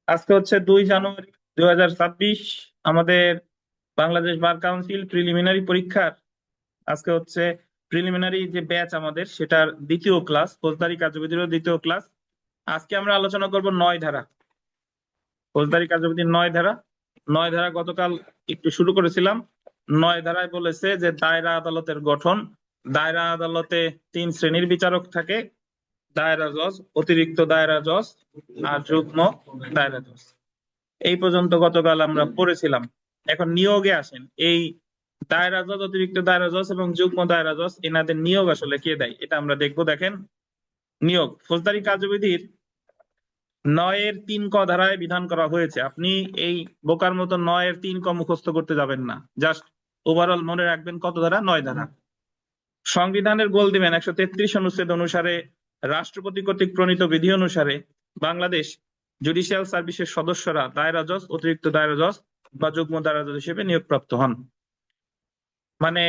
আজকে হচ্ছে 2 জানুয়ারি 2026। আমাদের বাংলাদেশ বার কাউন্সিল প্রিলিমিনারি পরীক্ষার আজকে হচ্ছে প্রিলিমিনারি যে ব্যাচ আমাদের সেটার দ্বিতীয় ক্লাস, ফৌজদারি কার্যবিধির দ্বিতীয় ক্লাস। আজকে আমরা আলোচনা করব 9 ধারা, ফৌজদারি কার্যবিধির 9 ধারা। 9 ধারা গতকাল একটু শুরু করেছিলাম। 9 ধারায় বলেছে যে দায়রা আদালতের গঠন। দায়রা আদালতে 3 শ্রেণীর বিচারক থাকে: দায়রা জজ, অতিরিক্ত দায়রা জজ আর যুগ্ম দায়রা জজ। এই পর্যন্ত গতকাল আমরা পড়েছিলাম। এখন নিয়োগে আসেন। এই দায়রা জজ, অতিরিক্ত দায়রা জজ এবং যুগ্ম দায়রা জজ, এনাদের নিয়োগ আসলে কে দেয় এটা আমরা দেখবো। দেখেন, নিয়োগ ফৌজদারি কার্যবিধির 9-এর 3 ক ধারায় বিধান করা হয়েছে। আপনি এই বোকার মতো 9-এর 3 ক মুখস্থ করতে যাবেন না, জাস্ট ওভারঅল মনে রাখবেন কত ধারা, 9 ধারা। সংবিধানের গোল দিবেন 133 অনুচ্ছেদ অনুসারে রাষ্ট্রপতি কর্তৃক প্রণীত বিধি অনুসারে বাংলাদেশ জুডিশিয়াল সার্ভিসের সদস্যরা দায়রা জজ, অতিরিক্ত দায়রা জজ বা যুগ্ম দায়রা জজ হিসেবে নিয়োগপ্রাপ্ত হন। মানে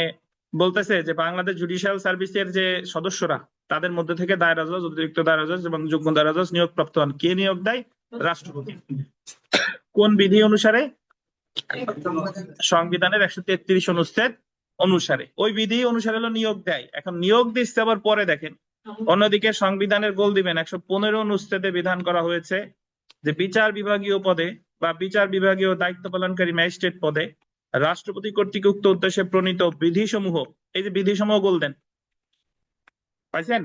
বলতেছে যে বাংলাদেশ জুডিশিয়াল সার্ভিসের যে সদস্যরা, তাদের মধ্যে থেকে দায়রা জজ, অতিরিক্ত দায়রা জজ এবং যুগ্ম দায়রা জজ নিয়োগপ্রাপ্ত হন। কে নিয়োগ দেয়? রাষ্ট্রপতি। কোন বিধি অনুসারে? সংবিধানের 133 অনুচ্ছেদ অনুসারে। ওই বিধি অনুসারে হলো নিয়োগ দেয়। এখন নিয়োগ দিচ্ছে আবার পরে দেখেন, অন্যদিকে সংবিধানের গোল দিবেন 115 অনুচ্ছেদে বিধান করা হয়েছে যে বিচার বিভাগীয় পদে বা বিচার বিভাগীয় দায়িত্ব পালনকারী ম্যাজিস্ট্রেট পদে রাষ্ট্রপতি কর্তৃক উক্ত উদ্দেশ্যে প্রণীত বিধিসমূহ, এই যে বিধিসমূহ গোল দেন, পাইছেন?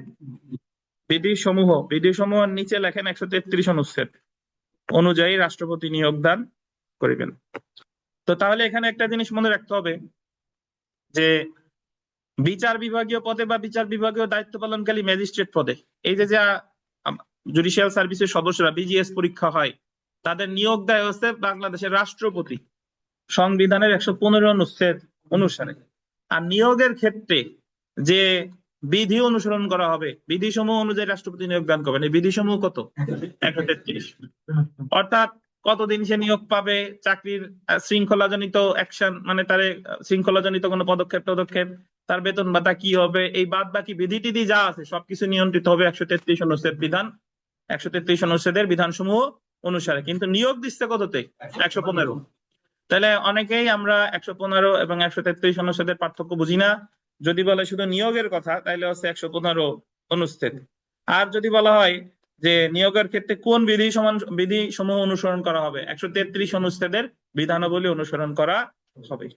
বিধিসমূহের নিচে লেখেন 133 অনুচ্ছেদ অনুযায়ী রাষ্ট্রপতি নিয়োগ দান করিবেন। তো তাহলে এখানে একটা জিনিস মনে রাখতে হবে যে বিচার বিভাগীয় পদে বা বিচার বিভাগীয় দায়িত্ব পালনকারী ম্যাজিস্ট্রেট পদে, এই যে যা জুডিশিয়াল সার্ভিসের সদস্যরা বিজিএস পরীক্ষা হয়, তাদের নিয়োগ দেয় হচ্ছে বাংলাদেশের রাষ্ট্রপতি সংবিধানের 115 অনুচ্ছেদ অনুসারে। আর নিয়োগের ক্ষেত্রে যে বিধি অনুসরণ করা হবে, বিধিসমূহ অনুযায়ী রাষ্ট্রপতি নিয়োগ দান করবেন। এই বিধিসমূহ কত? 133। অর্থাৎ কতদিন সে নিয়োগ পাবে, চাকরির শৃঙ্খলাজনিত অ্যাকশন, মানে তার শৃঙ্খলাজনিত কোনো পদক্ষেপ, তার বেতন ভাতা কি হবে, এই বাদ বাকি বিধি টিধি যা আছে সবকিছু নিয়ন্ত্রিত হবে 133 অনুচ্ছেদ বিধান, 133 অনুচ্ছেদের বিধানসমূহ অনুসারে। কিন্তু নিয়োগ দিচ্ছে কততে? 115। তাহলে অনেকেই আমরা 115 এবং 133 অনুচ্ছেদের পার্থক্য বুঝি না। যদি বলে শুধু নিয়োগের কথা, তাহলে হচ্ছে 115 অনুচ্ছেদ। আর যদি বলা হয় যে নিয়োগের ক্ষেত্রে কোন বিধি সমূহ অনুসরণ করা হবে, 133 অনুচ্ছেদের বিধানাবলী অনুসরণ করা হবে।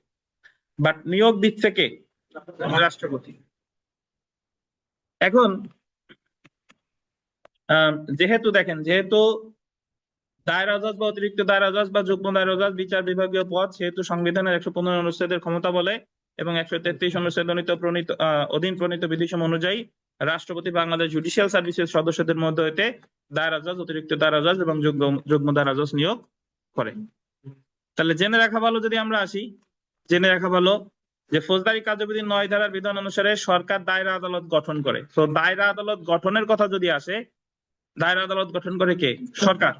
বাট নিয়োগ দিচ্ছে কে? রাষ্ট্রপতি। এখন যেহেতু দায়রা জজ বা অতিরিক্ত দায়রা জজ বা যুগ্ম দায়রা জজ বিচার বিভাগীয় পদ, সেহেতু সংবিধানের 115 অনুচ্ছেদের ক্ষমতা বলে এবং 133 অনুচ্ছেদ অধীন প্রণীত বিধিসমূহ অনুযায়ী রাষ্ট্রপতি বাংলাদেশ জুডিশিয়াল সার্ভিসের সদস্যদের মধ্যে হইতে দায়রা জজ, অতিরিক্ত দায়রা জজ এবং যুগ্ম দায়রা জজ নিয়োগ করে। তাহলে জেনে রাখা ভালো, যদি আমরা আসি, জেনে রাখা ভালো যে ফৌজদারি কার্যবিধির 9 ধারার বিধান অনুসারে সরকার দায়রা আদালত গঠন করে। তো দায়রা আদালত গঠনের কথা যদি আসে, দায়রা আদালত গঠন করে কে? সরকার।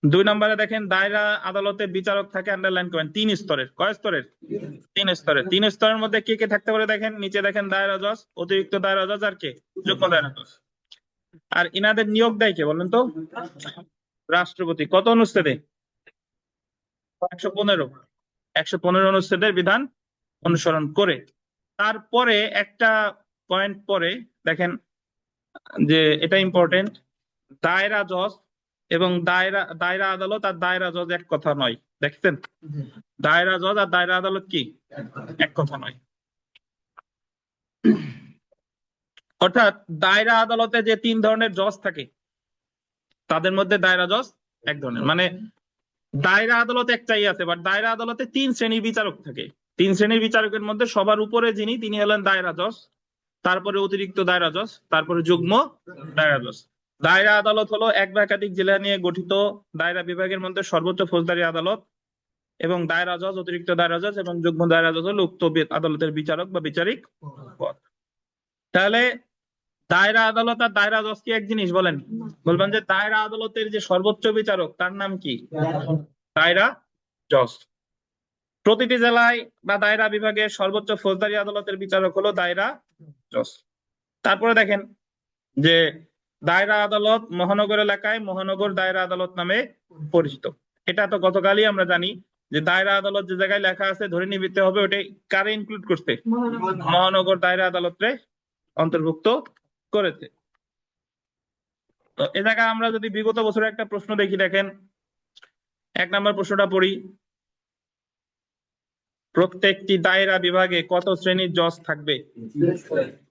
2 নম্বরে দেখেন, দায়রা আদালতে বিচারক থাকে, আন্ডারলাইন করেন, 3 স্তরের। কয় স্তরের? 3 স্তরের। 3 স্তরের মধ্যে কে কে থাকতে পারে দেখেন, নিচে দেখেন দায়রা জজ, অতিরিক্ত দায়রা জজ আর কে? যুগ্ম দায়রা জজ। আর ইনাদের নিয়োগ দেয় কে বলেন তো? রাষ্ট্রপতি। কত অনুচ্ছেদে? 115। 115 অনুচ্ছেদের বিধান অনুসরণ করে। তারপরে একটা পয়েন্ট পরে দেখেন, যে এটা ইম্পর্টেন্ট, দায়রা জজ এবং দায়রা আদালত আর দায়রা জজ এক কথা নয়। দেখছেন, দায়রা জজ আর দায়রা আদালত কি এক কথা নয়। অর্থাৎ দায়রা আদালতে যে 3 ধরনের জজ থাকে, তাদের মধ্যে দায়রা জজ এক ধরনের। মানে দায়রা আদালত একটাই আছে, বাট দায়রা আদালতে 3 শ্রেণীর বিচারক থাকে। 3 শ্রেণীর বিচারকের মধ্যে সবার উপরে যিনি, তিনি হলেন দায়রা জজ, তারপরে অতিরিক্ত দায়রা জজ, তারপরে যুগ্ম দায়রা জজ। দায়রা আদালত হলো এক বা একাধিক জেলা নিয়ে গঠিত দায়রা বিভাগের মধ্যে সর্বোচ্চ ফৌজদারি আদালত, এবং দায়রা জজ, অতিরিক্ত দায়রা জজ এবং যুগ্ম দায়রা জজ হলো উক্ত আদালতের বিচারক বা বিচারিক পদ। তাহলে দায়রা আদালত আর দায়রা জজ কি এক জিনিস? বলেন। বলবেন যে দায়রা আদালতের যে সর্বোচ্চ বিচারক, তার নাম কি? দায়রা জজ। প্রতিটি জেলায় বা দায়রা বিভাগের সর্বোচ্চ ফৌজদারি আদালতের বিচারক হলো দায়রা জজ। তারপরে দেখেন যে দায়রা আদালত মহানগর এলাকায় মহানগর দায়রা আদালত নামে পরিচিত। এটা তো গতকালই আমরা জানি যে দায়রা আদালত যে জায়গায় লেখা আছে ধরে নিতে হবে ওটাই কারে ইনক্লুড করতে, মহানগর দায়রা আদালতে অন্তর্ভুক্ত করেছে। তো এ জায়গায় আমরা যদি বিগত বছরের একটা প্রশ্ন দেখি, দেখেন 1 নম্বর প্রশ্নটা পড়ি। প্রত্যেকটি দায়রা বিভাগে কত শ্রেণীর জজ থাকবে?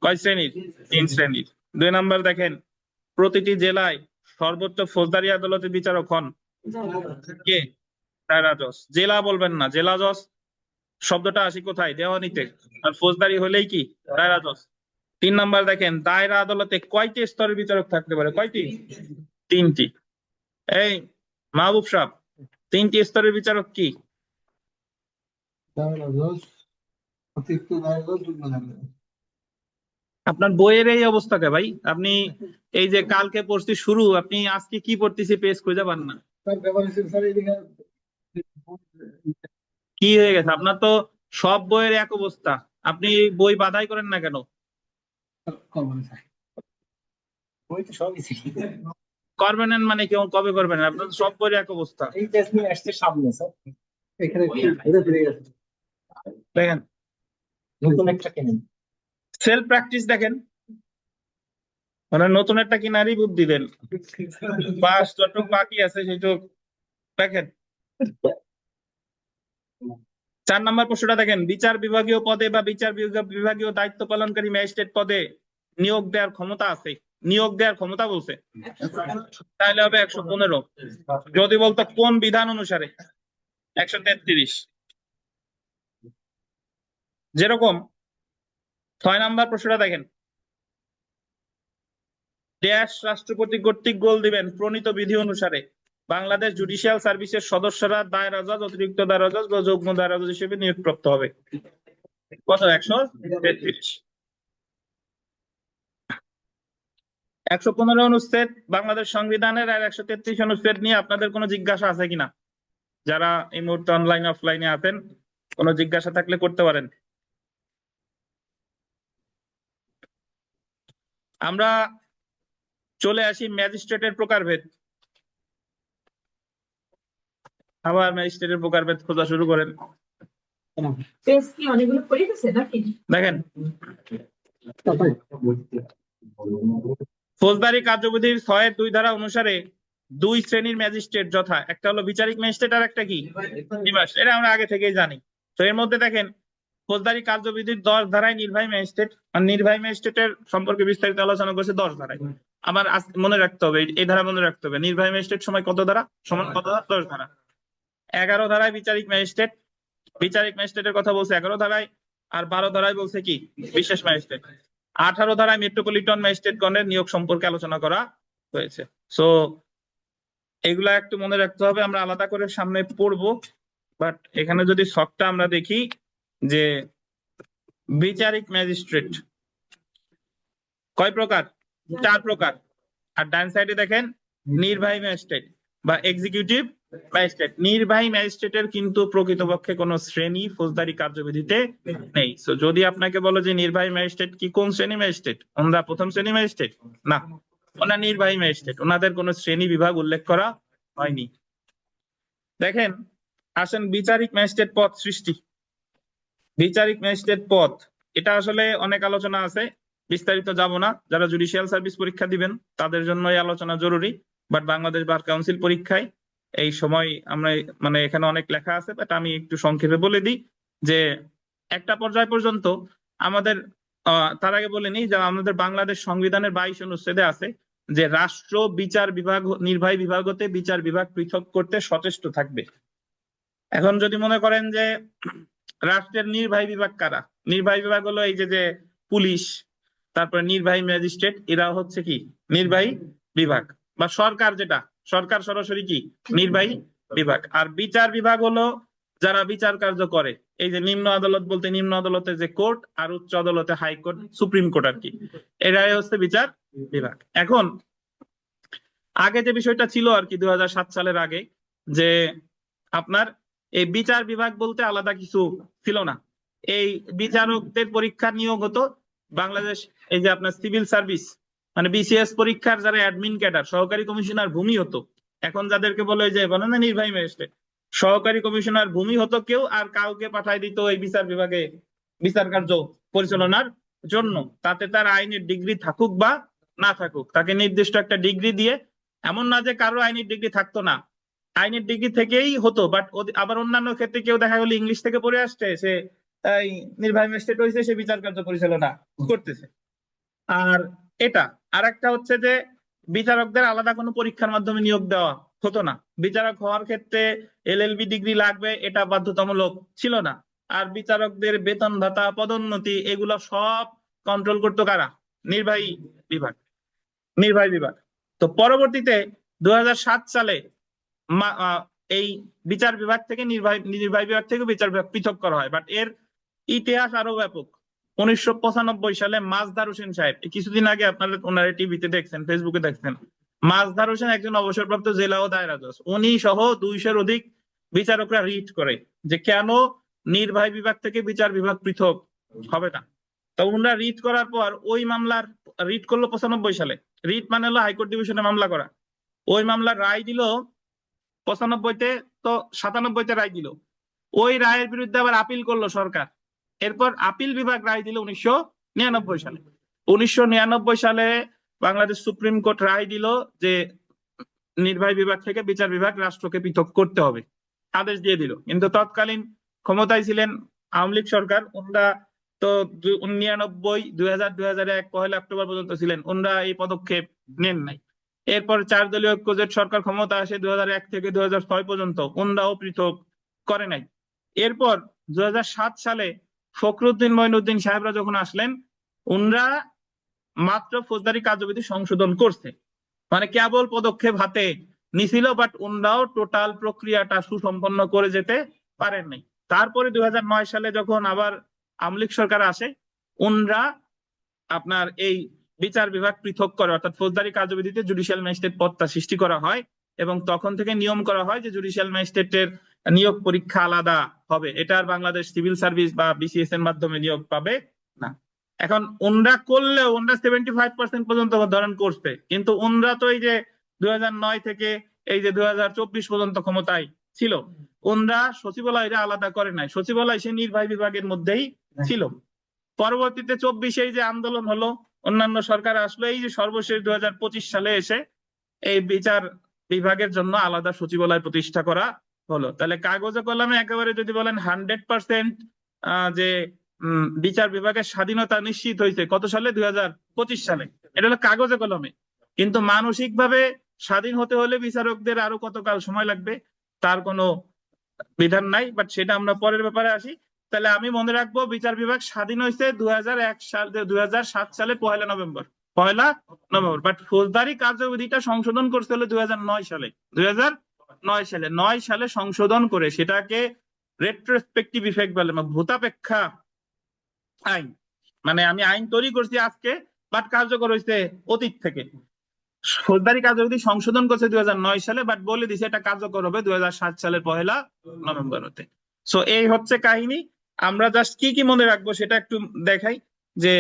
কয় শ্রেণীর? 3 শ্রেণীর। 2 নম্বর দেখেন, প্রতিটি জেলায় সর্বোচ্চ ফৌজদারি আদালতের বিচারক হন কে? দায়রা জজ। জেলা বলবেন না, জেলা জজ শব্দটা আসি কোথায়? দেওয়ানিতে। আর ফৌজদারি হলেই কি? দায়রা জজ। 3 নম্বর দেখেন, দায়রা আদালতে কয়টি স্তরের বিচারক থাকতে পারে? কয়টি? 3টি। এই মাহবুব সাহেব, 3টি স্তরের বিচারক কি? আপনার বইয়ের এই অবস্থাটা ভাই, আপনি এই যে কালকে পড়ছি শুরু, আপনি আজকে কি পড়তেছি পেজ খুঁজে পান না, কি হয়ে গেছে আপনার? তো সব বইয়ের এক অবস্থা, আপনি বই বাধাই করেন না কেন? করবেন না মানে কেউ কবে করবেন? আপনার তো সব বইয়ের এক অবস্থা। দেখেন সেলফ প্র্যাকটিস দেখেন, মানে নতুন একটা কিনারই বুদ্ধি দেন, বাস যতটুকু বাকি আছে সেটুক দেখেন। 4 নম্বর প্রশ্নটা দেখেন, বিচার বিভাগীয় পদে বা বিচার বিভাগীয় দায়িত্ব পালনকারী ম্যাজিস্ট্রেট পদে নিয়োগ দেওয়ার ক্ষমতা আছে? নিয়োগ দেওয়ার ক্ষমতা বলছে, তাহলে হবে 115। যদি বলতো কোন বিধান অনুসারে, 133। যেরকম 6 নম্বর প্রশ্নটা দেখেন, দেশ রাষ্ট্রপতি কর্তৃক গোল দিবেন প্রণীত বিধি অনুসারে বাংলাদেশ জুডিশিয়াল সার্ভিসের সদস্যরা দায়রা জজ, অতিরিক্ত দায়রা জজ বা যুগ্ম দায়রা জজ হিসেবে নিয়োগপ্রাপ্ত হবে। কত? 133। 115 অনুচ্ছেদ বাংলাদেশ সংবিধানের আর 133 অনুচ্ছেদ নিয়ে আপনাদের কোনো জিজ্ঞাসা আছে কিনা? যারা এই মুহূর্তে অনলাইন অফলাইনে আছেন, কোনো জিজ্ঞাসা থাকলে করতে পারেন। আমরা চলে আসি ম্যাজিস্ট্রেটের প্রকারভেদ। আবার ম্যাজিস্ট্রেটের প্রকারভেদ খোঁজা শুরু করেন। দেখেন, ফৌজদারি কার্যবিধির 6-2 ধারা অনুসারে 2 শ্রেণীর ম্যাজিস্ট্রেট যথা, একটা হলো বিচারিক ম্যাজিস্ট্রেট আর একটা কি? এটা আমরা আগে থেকেই জানি। তো এর মধ্যে দেখেন, ফৌজদারি কার্যবিধির 10 ধারায় নির্বাহী ম্যাজিস্ট্রেট, আর নির্বাহী ম্যাজিস্ট্রেটের সম্পর্কে বিস্তারিত আলোচনা করছে 10 ধারায়। আমার মনে রাখতে হবে, এই ধারা মনে রাখতে হবে, নির্বাহী ম্যাজিস্ট্রেট সময় কত ধারা? সমান কত ধারা? 10 ধারা। 11 ধারায় বিচারিক ম্যাজিস্ট্রেট, বিচারিক ম্যাজিস্ট্রেটের কথা বলছে 11 ধারায়, আর 12 ধারায় বলছে কি? বিশেষ ম্যাজিস্ট্রেট। 18 ধারায় মেট্রোপলিটন ম্যাজিস্ট্রেটগণের নিয়োগ সম্পর্কে আলোচনা করা হয়েছে। সো এগুলা একটু মনে রাখতে হবে, আমরা আলাদা করে সামনে পড়বো। বাট এখানে যদি শখটা আমরা দেখি যে বিচারিক ম্যাজিস্ট্রেট কয় প্রকার? 4 প্রকার। আর ডান সাইডে দেখেন নির্বাহী ম্যাজিস্ট্রেট বা এক্সিকিউটিভ ম্যাজিস্ট্রেট। নির্বাহী ম্যাজিস্ট্রেটের কিন্তু প্রকৃতপক্ষে কোনো শ্রেণী ফৌজদারি কার্যবিধিতে নেই। সো যদি আপনাকে বলো যে নির্বাহী ম্যাজিস্ট্রেট কি কোন শ্রেণী ম্যাজিস্ট্রেট, ওনারা প্রথম শ্রেণী ম্যাজিস্ট্রেট না, ওনারা নির্বাহী ম্যাজিস্ট্রেট, ওনাদের কোনো শ্রেণী বিভাগ উল্লেখ করা হয়নি। দেখেন, আসেন বিচারিক ম্যাজিস্ট্রেট পদ সৃষ্টি। বিচারিক ম্যাজিস্ট্রেট পদ, এটা আসলে অনেক আলোচনা আছে, বিস্তারিত যাব না। যারা জুডিশিয়াল সার্ভিস পরীক্ষা দিবেন তাদের জন্য এই আলোচনা জরুরি। বাট বাংলাদেশ বার কাউন্সিল পরীক্ষায় এই সময় আমরা মানে এখানে অনেক লেখা আছে, বাট আমি একটু সংক্ষেপে বলে দিই যে একটা পর্যায় পর্যন্ত আমাদের তার আগে বলে নিই যে আমাদের বাংলাদেশ সংবিধানের 22 অনুচ্ছেদে আছে যে রাষ্ট্র বিচার বিভাগ, নির্বাহী বিভাগ হতে বিচার বিভাগ পৃথক করতে সচেষ্ট থাকবে। এখন যদি মনে করেন যে রাষ্ট্রের নির্বাহী বিভাগ কারা, নির্বাহী বিভাগ হলো এই যে পুলিশ, তারপরে নির্বাহী ম্যাজিস্ট্রেট, এরা হচ্ছে কি নির্বাহী বিভাগ। বা সরকার, যেটা সরকার সরাসরি কি নির্বাহী বিভাগ। আর বিচার বিভাগ হলো যারা বিচার কার্য করে, এই যে নিম্ন আদালত বলতে নিম্ন আদালতে যে কোর্ট, আর উচ্চ আদালতে হাইকোর্ট, সুপ্রিম কোর্ট আর কি, এরাই হচ্ছে বিচার বিভাগ। এখন আগে যে বিষয়টা ছিল আর কি 2007 সালের আগে, যে আপনার এই বিচার বিভাগ বলতে আলাদা কিছু ছিল না। এই বিচারকদের পরীক্ষা নিয়োগ হতো বাংলাদেশ এই যে আপনার সিভিল সার্ভিস, মানে বিসিএস পরীক্ষার যারা অ্যাডমিন ক্যাডার, সহকারী কমিশনার ভূমি হতো, এখন যাদেরকে বলে যে বলে না নির্বাহী ম্যাজিস্ট্রেট, সহকারী কমিশনার ভূমি হতো কেউ, আর কাউকে পাঠায় দিত এই বিচার বিভাগে বিচার কার্য পরিচালনার জন্য, তাতে তার আইনের ডিগ্রি থাকুক বা না থাকুক, তাকে নির্দিষ্ট একটা ডিগ্রি দিয়ে, এমন না যে কারো আইনের ডিগ্রি থাকতো না, আইনের ডিগ্রি থেকেই হতো, বাট আবার অন্যান্য ক্ষেত্রে কেউ দেখা গেলো ইংলিশ থেকে পড়ে আসছে, সে এই নির্বাহী ম্যাজিস্ট্রেট হয়েছে, সে বিচার কার্য পরিচালনা করতেছে। আর এটা আর একটা হচ্ছে যে বিচারকদের আলাদা কোনো পরীক্ষার মাধ্যমে নিয়োগ দেওয়া হতো না, বিচারক হওয়ার ক্ষেত্রে এলএলবি ডিগ্রি লাগবে, এটা বাধ্যতামূলক ছিল না। আর বিচারকদের বেতন ভাতা পদোন্নতি এগুলো সব কন্ট্রোল করতো কারা? নির্বাহী বিভাগ। নির্বাহী বিভাগ। তো পরবর্তীতে 2007 সালে এই বিচার বিভাগ থেকে নির্বাহী বিভাগ থেকে বিচার বিভাগ পৃথক করা হয়, বাট এর ইতিহাস আরো ব্যাপক। 1995 সালে মাজদার হোসেন সাহেব, কিছুদিন আগে আপনারা ওনারা টিভিতে দেখছেন, ফেসবুকে দেখছেন, মাজদার হোসেন একজন অবসরপ্রাপ্ত জেলা ও দায়রা জজ, উনি সহ 200-এর অধিক বিচারকরা রিট করে যে কেন নির্বাহী বিভাগ থেকে বিচার বিভাগ পৃথক হবে না। তো ওনারা রিট করার পর ওই মামলার রিট করলো 95 সালে, রিট মানে হলো হাইকোর্ট ডিভিশনে মামলা করা, ওই মামলার রায় দিল 95-তে, তো 97-তে রায় দিল, ওই রায়ের বিরুদ্ধে আবার আপিল করলো সরকার, এরপর আপিল বিভাগ রায় দিল 1999 সালে। 1999 সালে বাংলাদেশ সুপ্রিম কোর্ট রায় দিল যে নির্বাহী বিভাগ থেকে বিচার বিভাগ রাষ্ট্রকে পৃথক করতে হবে, আদেশ দিয়ে দিল। কিন্তু তৎকালীন ক্ষমতায় ছিলেন আওয়ামী লীগ সরকার, ওনারা তো 99, 2000, 2001 1 অক্টোবর পর্যন্ত ছিলেন, ওনারা এই পদক্ষেপ নেন নাই। এরপর 4 দলীয় ঐক্যজোট সরকার ক্ষমতা আসে 2001 থেকে 2006 পর্যন্ত, ওনারাও পৃথক করে নাই। এরপর 2007 সালে ফখরুদ্দিন মঈনুদ্দিন সাহেবরা যখন আসলেন, ওনারা মাত্র ফৌজদারি কার্যবিধি সংশোধন করছে, মানে কেবল পদক্ষেপ হাতে নিছিল, বাট ওনারাও টোটাল প্রক্রিয়াটা সুসম্পন্ন করে যেতে পারেন নাই। তারপরে 2009 সালে যখন আবার আওয়ামী লীগ সরকার আসে, ওনারা আপনার এই বিচার বিভাগ পৃথক করে, অর্থাৎ ফৌজদারি কার্যবিধিতে জুডিশিয়াল ম্যাজিস্ট্রেট পদটা সৃষ্টি করা হয়, এবং তখন থেকে নিয়ম করা হয় যে জুডিশিয়াল ম্যাজিস্ট্রেটের নিয়োগ পরীক্ষা আলাদা হবে, এটা আর বাংলাদেশ সিভিল সার্ভিস বা বিসিএস এর মাধ্যমে নিয়োগ পাবে না। এখন ওনরা করলেও ওনরা 75% পর্যন্ত ধরেন করছে, কিন্তু ওনরা তো এই যে 2009 থেকে এই যে 2024 পর্যন্ত ক্ষমতায় ছিল, ওনরা সচিবালয়টা আলাদা করে নাই, সচিবালয় সে নির্বাহী বিভাগের মধ্যেই ছিল। পরবর্তীতে 24-এ যে আন্দোলন হলো, অন্যান্য সরকার আসলো, এই যে সর্বশেষ 2025 সালে এসে এই বিচার বিভাগের জন্য আলাদা সচিবালয় প্রতিষ্ঠা করা হলো। তাহলে কাগজে কলমে একেবারে যদি বলেন 100% যে বিচার বিভাগের স্বাধীনতা নিশ্চিত হয়েছে কত সালে? 2025 সালে। এটা হলো কাগজে কলমে, কিন্তু মানসিক ভাবে স্বাধীন হতে হলে বিচারকদের আরো কতকাল সময় লাগবে তার কোনো বিধান নাই, বাট সেটা আমরা পরের ব্যাপারে আসি। তাহলে আমি মনে রাখবো বিচার বিভাগ স্বাধীন হয়েছে 2007 সালে 1 নভেম্বর, 1 নভেম্বর, বাট ফৌজদারি কার্যবিধিটা সংশোধন করতে হলো 2009 সালে। 9 সালে সংশোধন করে সেটাকে রেট্রোস্পেক্টিভ ইফেক্ট বলে, ভূতাপেক্ষা আইন, মানে আমি আইন তৈরি করছি আজকে, বাট কার্যকর হয়েছে অতীত থেকে। ফৌজদারি কার্যবিধি সংশোধন করছে 2009 সালে, বাট বলে দিছে এটা কার্যকর হবে 2007 সালের 1 নভেম্বর হতে। সো এই হচ্ছে কাহিনী। আমরা জাস্ট কি কি মনে রাখবো সেটা একটু দেখাই, যে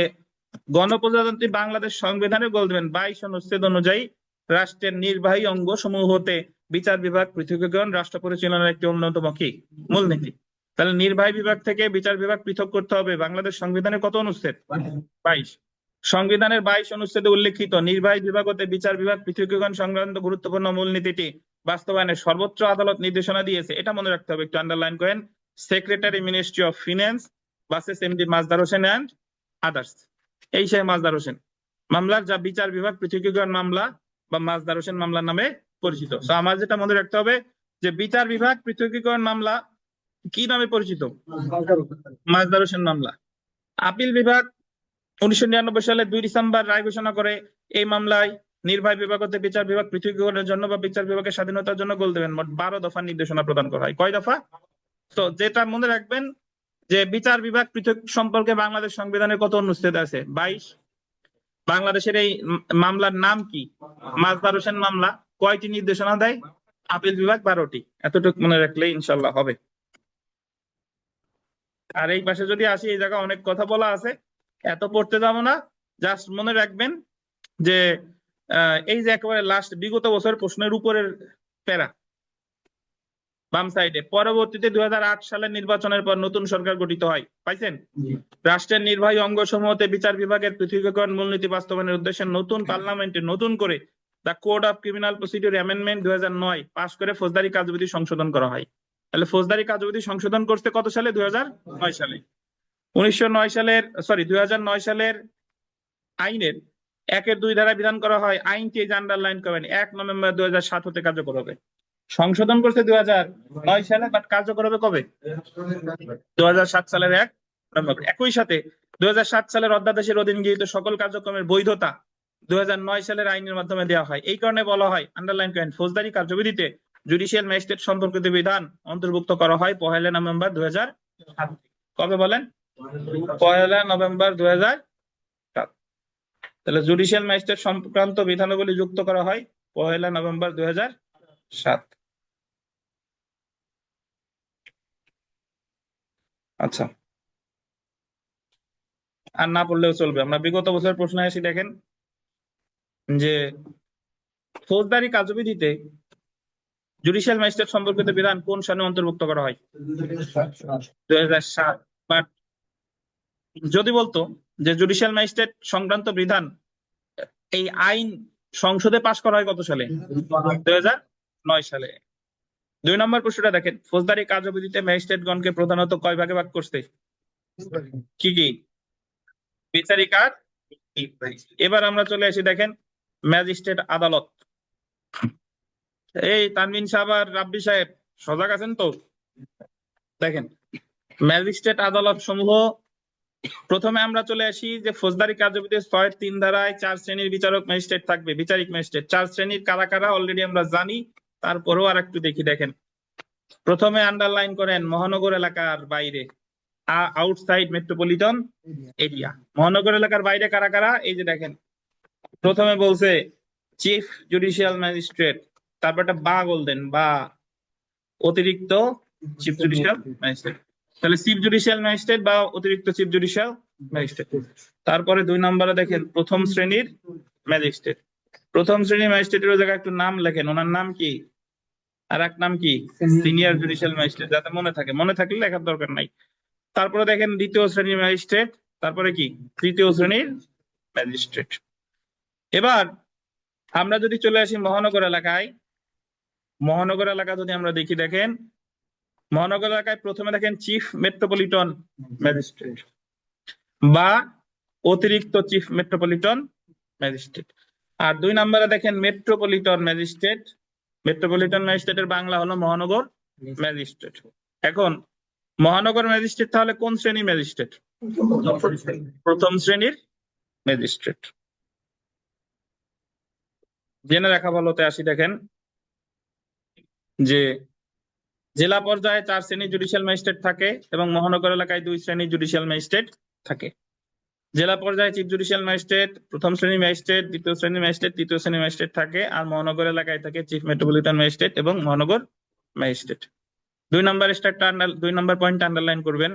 গণপ্রজাতন্ত্রী বাংলাদেশ সংবিধানে বলবেন 22 অনুচ্ছেদ অনুযায়ী রাষ্ট্রের নির্বাহী অঙ্গ সমূহ হতে বিচার বিভাগ পৃথকীকরণ রাষ্ট্র পরিচালনার একটি অন্যতম কি মূলনীতি। তাহলে নির্বাহী বিভাগ থেকে বিচার বিভাগ পৃথক করতে হবে, বাংলাদেশ সংবিধানের কত অনুচ্ছেদ? 22। সংবিধানের 22 অনুচ্ছেদে উল্লেখিত নির্বাহী বিভাগ হতে বিচার বিভাগ পৃথকীকরণ সংক্রান্ত গুরুত্বপূর্ণ মূলনীতিটি বাস্তবায়নে সর্বোচ্চ আদালত নির্দেশনা দিয়েছে। এটা মনে রাখতে হবে, একটু আন্ডারলাইন করেন। Secretary ministry of finance versus MD Mazdar Hossain and others. এই সেই মাজদার হোসেন মামলার, যা বিচার বিভাগ পৃথকীকরণ মামলা বা মাজদার হোসেন মামলার নামে পরিচিত। তো আমার যেটা মনে রাখতে হবে যে বিচার বিভাগ পৃথকীকরণ মামলা কি নামে পরিচিত? মাজদার হোসেন মামলা। আপিল বিভাগ 1999 সালে 2 ডিসেম্বর রায় ঘোষণা করে এই মামলায় নির্বাহী বিভাগ হতে বিচার বিভাগ পৃথকীকরণের জন্য বা বিচার বিভাগের স্বাধীনতার জন্য গোল দেবেন। মোট 12 দফা নির্দেশনা প্রদান করা হয়। কয় দফা? তো যেটা মনে রাখবেন যে বিচার বিভাগ পৃথক সম্পর্কে বাংলাদেশ সংবিধানের কত অনুচ্ছেদ আছে? 22। বাংলাদেশের এই মামলার নাম কি? মাজদার হোসেন মামলা। কয়টি নির্দেশনা দেয়? আপিল বিভাগ 12টি। এতটুকু মনে রাখলে ইনশাল্লাহ হবে। আর এই পাশে যদি আসি, এই জায়গায় অনেক কথা বলা আছে, এত পড়তে যাবো না, জাস্ট মনে রাখবেন যে এই যে একেবারে লাস্ট বিগত বছর প্রশ্নের উপরের প্যারা বাম সাইডে, পরবর্তীতে 2008 সালের নির্বাচনের পর নতুন সরকার গঠিত হয়, পাইছেন? রাষ্ট্রের নির্বাহী অঙ্গ সমূহতে বিচার বিভাগের পৃথকীকরণ মূলনীতি বাস্তবায়নের উদ্দেশ্যে নতুন পার্লামেন্টে নতুন করে the code of criminal procedure amendment 2009 পাশ করে ফৌজদারি কার্যবিধি সংশোধন করা হয়। তাহলে ফৌজদারি কার্যবিধি সংশোধন করতে কত সালে? 2009 সালে। 2009 সালের আইনের 1-2 ধারা বিধান করা হয় আইনটি আন্ডারলাইন করবেন 1 নভেম্বর 2007 হতে কার্যকর হবে। সংশোধন করছে 2009 সালে, বাট কার্যকর হবে কবে? 2007 সালের 1 নভেম্বর। একই সাথে 2007 সালের অধ্যাদেশের অধীন গৃহীত সকল কার্যক্রমের বৈধতা 2009 সালের আইনের মাধ্যমে দেওয়া হয়। এই কারণে বলা হয়, আন্ডারলাইন করেন, ফৌজদারি কার্যবিধিতে জুডিশিয়াল ম্যাজিস্ট্রেট সম্পর্কিত বিধান অন্তর্ভুক্ত করা হয় 1 নভেম্বর 2007। কবে বলেন? 1 নভেম্বর 2007। তাহলে জুডিশিয়াল ম্যাজিস্ট্রেট সংক্রান্ত বিধানাবলী যুক্ত করা হয় 1 নভেম্বর 2007। আচ্ছা, আর না পড়লেও চলবে, আমরা বিগত বছরের প্রশ্নে আসি। দেখেন যে ফৌজদারি কার্যবিধিতে জুডিশিয়াল ম্যাজিস্ট্রেট সম্পর্কিত বিধান কোন সনে অন্তর্ভুক্ত করা হয়? 2007। বাট যদি বলতো যে জুডিশিয়াল ম্যাজিস্ট্রেট সংক্রান্ত বিধান এই আইন সংসদে পাশ করা হয় কত সালে? 2009 সালে। 2 নম্বর প্রশ্নটা দেখেন, ফৌজদারি কার্যবিধিতে ম্যাজিস্ট্রেটগণকে প্রধানত কয় ভাগে ভাগ করছে? কি কি? বিচারিক আর। এবার আমরা চলে আসি, দেখেন ম্যাজিস্ট্রেট আদালত। এই তানভিন সাহেব আর রাব্বি সাহেব সজাগ আছেন তো? দেখেন ম্যাজিস্ট্রেট আদালত সমূহ, প্রথমে আমরা চলে আসি যে ফৌজদারি কার্যবিধির 6-3 ধারায় 4 শ্রেণীর বিচারক ম্যাজিস্ট্রেট থাকবে, বিচারিক ম্যাজিস্ট্রেট। 4 শ্রেণীর কারা কারা অলরেডি আমরা জানি, তারপরেও আর একটু দেখি। দেখেন প্রথমে আন্ডারলাইন করেন মহানগর এলাকার বাইরে, আউটসাইড মেট্রোপলিটন এরিয়া। মহানগর এলাকার বাইরে কারা কারা? এই যে দেখেন প্রথমে বলছে চিফ জুডিশিয়াল ম্যাজিস্ট্রেট, তারপর একটা বা বলতেন, বা অতিরিক্ত চিফ জুডিশিয়াল ম্যাজিস্ট্রেট। তাহলে চিফ জুডিশিয়াল ম্যাজিস্ট্রেট বা অতিরিক্ত চিফ জুডিশিয়াল ম্যাজিস্ট্রেট। তারপরে 2 নম্বরে দেখেন প্রথম শ্রেণীর ম্যাজিস্ট্রেট। প্রথম শ্রেণীর ম্যাজিস্ট্রেটের জায়গায় একটু নাম লেখেন, ওনার নাম কি? আর এক নাম কি? সিনিয়র জুডিশিয়াল ম্যাজিস্ট্রেট, যাতে মনে থাকে, মনে থাকলে লেখার দরকার নাই। তারপরে দেখেন দ্বিতীয় শ্রেণীর ম্যাজিস্ট্রেট, তারপরে কি? তৃতীয় শ্রেণীর ম্যাজিস্ট্রেট। এবার আমরা যদি চলে আসি মহানগর এলাকায়, মহানগর এলাকা যদি আমরা দেখি, দেখেন মহানগর এলাকায় প্রথমে দেখেন চিফ মেট্রোপলিটন ম্যাজিস্ট্রেট বা অতিরিক্ত চিফ মেট্রোপলিটন ম্যাজিস্ট্রেট। আর 2 নম্বরে দেখেন মেট্রোপলিটন ম্যাজিস্ট্রেট। মেট্রোপলিটন ম্যাজিস্ট্রেটের বাংলা হলো মহানগর ম্যাজিস্ট্রেট। এখন মহানগর ম্যাজিস্ট্রেট তাহলে কোন শ্রেণীর ম্যাজিস্ট্রেট? প্রথম শ্রেণীর ম্যাজিস্ট্রেট। জেনে রাখা ভালোতে আসি, দেখেন যে জেলা পর্যায়ে 4 শ্রেণীর জুডিশিয়াল ম্যাজিস্ট্রেট থাকে এবং মহানগর এলাকায় 2 শ্রেণীর জুডিশিয়াল ম্যাজিস্ট্রেট থাকে। জেলা পর্যায়ে চিফ জুডিশিয়াল ম্যাজিস্ট্রেট, প্রথম শ্রেণীর ম্যাজিস্ট্রেট, দ্বিতীয় শ্রেণীর ম্যাজিস্ট্রেট, তৃতীয় শ্রেণীর ম্যাজিস্ট্রেট থাকে। আর মহানগর এলাকায় থাকে চিফ মেট্রোপলিটন ম্যাজিস্ট্রেট এবং মহানগর ম্যাজিস্ট্রেট। 2 নম্বর পয়েন্ট আন্ডারলাইন করবেন,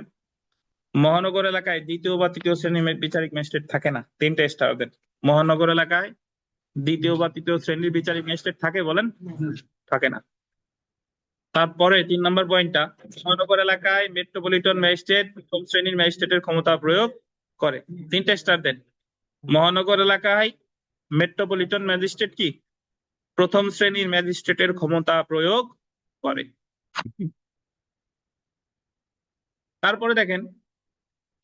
মহানগর এলাকায় দ্বিতীয় বা তৃতীয় শ্রেণীর বিচারিক ম্যাজিস্ট্রেট থাকে না। 3টে স্টার দেন। মহানগর এলাকায় দ্বিতীয় বা তৃতীয় শ্রেণীর বিচারিক ম্যাজিস্ট্রেট থাকে বলেন? থাকে না। তারপরে 3 নম্বর পয়েন্টটা, মহানগর এলাকায় মেট্রোপলিটন ম্যাজিস্ট্রেট প্রথম শ্রেণীর ম্যাজিস্ট্রেটের ক্ষমতা প্রয়োগ করে। 3টে স্টার দেন। মহানগর এলাকায় মেট্রোপলিটন ম্যাজিস্ট্রেট কি? প্রথম শ্রেণীর ম্যাজিস্ট্রেটের ক্ষমতা প্রয়োগ করে। তারপরে দেখেন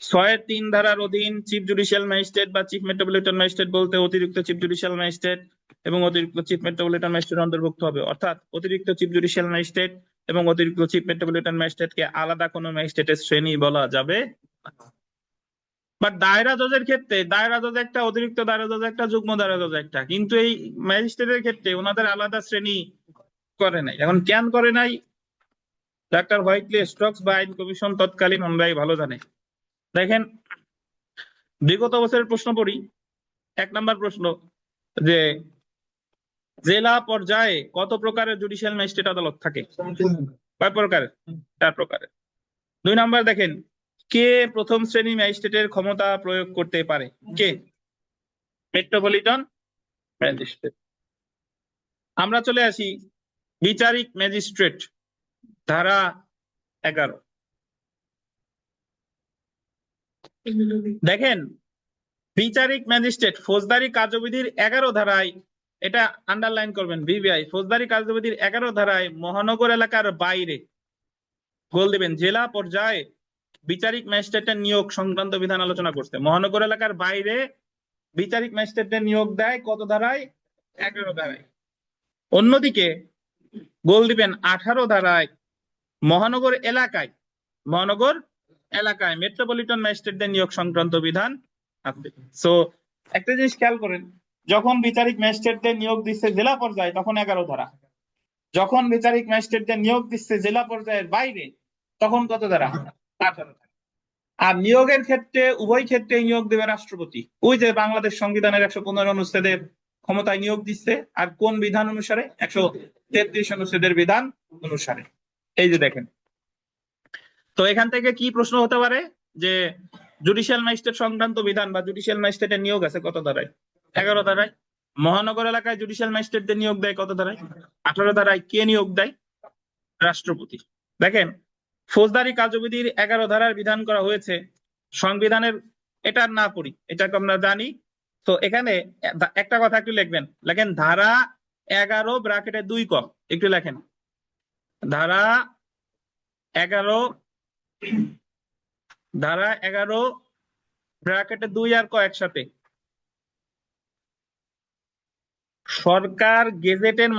6-3 ধারার অধীন চিফ জুডিশিয়াল ম্যাজিস্ট্রেট বা চিফ মেট্রোপলিটন ম্যাজিস্ট্রেট বলতে অতিরিক্ত চিফ জুডিশিয়াল ম্যাজিস্ট্রেট এবং অতিরিক্ত চিফ মেট্রোপলিটন ম্যাজিস্ট্রেট অন্তর্ভুক্ত হবে। অর্থাৎ অতিরিক্ত চিফ জুডিশিয়াল ম্যাজিস্ট্রেট এবং অতিরিক্ত চিফ মেট্রোপলিটন ম্যাজিস্ট্রেটকে আলাদা কোনো ম্যাজিস্ট্রেটের শ্রেণী বলা যাবে। বাট দায়রা জজের ক্ষেত্রে দায়রা জজ একটা, অতিরিক্ত দায়রা জজ একটা, যুগ্ম দায়রা জজ একটা, কিন্তু এই ম্যাজিস্ট্রেটের ক্ষেত্রে ওনাদের আলাদা শ্রেণী করে নাই। এখন কেন করে নাই ডাক্তার হোয়াইটলি, স্ট্রোকস বা আইন কমিশন তৎকালীন ওনারাই ভালো জানে। দেখেন বিগত বছরের প্রশ্ন পড়ি। 1 নম্বর প্রশ্ন যে জেলা পর্যায়ে কত প্রকারের জুডিশিয়াল ম্যাজিস্ট্রেট আদালত থাকে? কয় প্রকারের? 4 প্রকারের। 2 নম্বর দেখেন কে প্রথম শ্রেণী ম্যাজিস্ট্রেটের ক্ষমতা প্রয়োগ করতে পারে? কে? Metropolitan magistrate. আমরা চলে আসি বিচারিক ম্যাজিস্ট্রেট, ধারা 11। দেখেন, বিচারিক ম্যাজিস্ট্রেট ফৌজদারি কার্যবিধির 11 ধারায়, এটা আন্ডারলাইন করবেন, ভিভিআই ফৌজদারি কার্যবিধির 11 ধারায় মহানগর এলাকার বাইরে গোল দিবেন জেলা পর্যায়ে বিচারিক ম্যাজিস্ট্রেটের নিয়োগ সংক্রান্ত বিধান আলোচনা করছে। মহানগর এলাকার বাইরে বিচারিক ম্যাজিস্ট্রেটের নিয়োগ দেয় কত ধারায়? 11 ধারায়। অন্যদিকে গোল দিবেন 18 ধারায় মহানগর এলাকায় মেট্রোপলিটন ম্যাজিস্ট্রেটদের নিয়োগ সংক্রান্ত বিধান আছে। সো একটা জিনিস খেয়াল করেন, যখন বিচারিক ম্যাজিস্ট্রেটদের নিয়োগ দিচ্ছে জেলা পর্যায়ে তখন 11 ধারা, যখন বিচারিক ম্যাজিস্ট্রেটদের নিয়োগ দিচ্ছে জেলা পর্যায়ের বাইরে তখন কত ধারা? 18 ধারা। আর নিয়োগের ক্ষেত্রে উভয় ক্ষেত্রে নিয়োগ দেবে রাষ্ট্রপতি। ওই যে বাংলাদেশ সংবিধানের 115 অনুচ্ছেদের ক্ষমতায় নিয়োগ দিচ্ছে, আর কোন বিধান অনুসারে? 133 অনুচ্ছেদের বিধান অনুসারে। এই যে দেখেন, তো এখান থেকে কি প্রশ্ন হতে পারে যে জুডিশিয়াল ম্যাজিস্ট্রেট সংক্রান্ত বিধান বা জুডিশিয়াল ম্যাজিস্ট্রেটের নিয়োগ আছে কত ধারায়? 11 ধারায়। মহানগর এলাকায় জুডিশিয়াল ম্যাজিস্ট্রেটদের নিয়োগ দেয় কত ধারায়? 18 ধারায়। কে নিয়োগ দেয়? রাষ্ট্রপতি। দেখেন, ফৌজদারি কার্যবিধির 11 ধারার বিধান করা হয়েছে সংবিধানের, এটা না পড়ি, এটাকে আমরা জানি। তো এখানে একটা কথা একটু লিখবেন, লেখেন ধারা 11 ব্র্যাকেটে 2 ক, একটু লেখেন ধারা 11 ব্র্যাকেটে 2 আর ক একসাথে। সরকার গেজেটের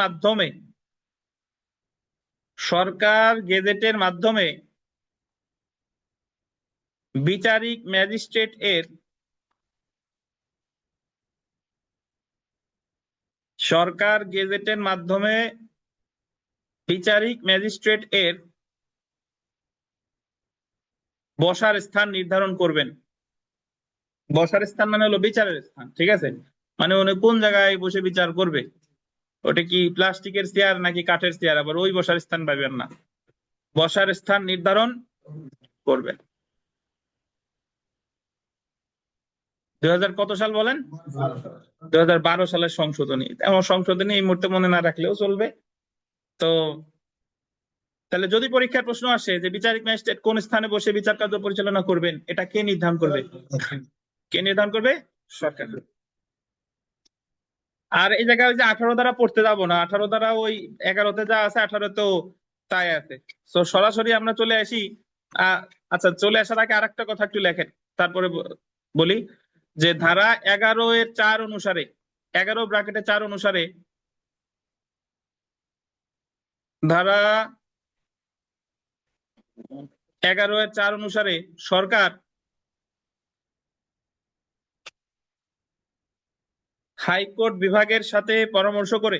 মাধ্যমে বিচারিক ম্যাজিস্ট্রেট এর বসার স্থান নির্ধারণ করবেন। বসার স্থান মানে হলো বিচারের স্থান, ঠিক আছে? মানে উনি কোন জায়গায় বসে বিচার করবে, ওটা কি প্লাস্টিকের চেয়ার নাকি কাঠের চেয়ার, আবার ওই বসার স্থান পাবেন না, বসার স্থান নির্ধারণ করবেন। 2000 কত সাল বলেন? 2012 সালের সংশোধনী। এমন সংশোধনী এই মুহূর্তে মনে না রাখলেও চলবে। তো তাহলে যদি পরীক্ষার প্রশ্ন আসে যে বিচারিক ম্যাজিস্ট্রেট কোন স্থানে বসে বিচার কার্য পরিচালনা করবেন, এটা কে নির্ধারণ করবে? কে নির্ধারণ করবে? সরকার। আর এই জায়গায় ওই যে 18 ধারা পড়তে যাবো না, 18 ধারা ওই 11তে যা আছে 18তেও তাই আছে। তো সরাসরি আমরা চলে আসি। আচ্ছা, চলে আসার আগে আরেকটা কথা একটু লেখেন, তারপরে বলি যে ধারা 11 এর 4 অনুসারে, 11 ব্র্যাকেটে 4 অনুসারে, ধারা 11 এর 4 অনুসারে সরকার হাইকোর্ট বিভাগের সাথে পরামর্শ করে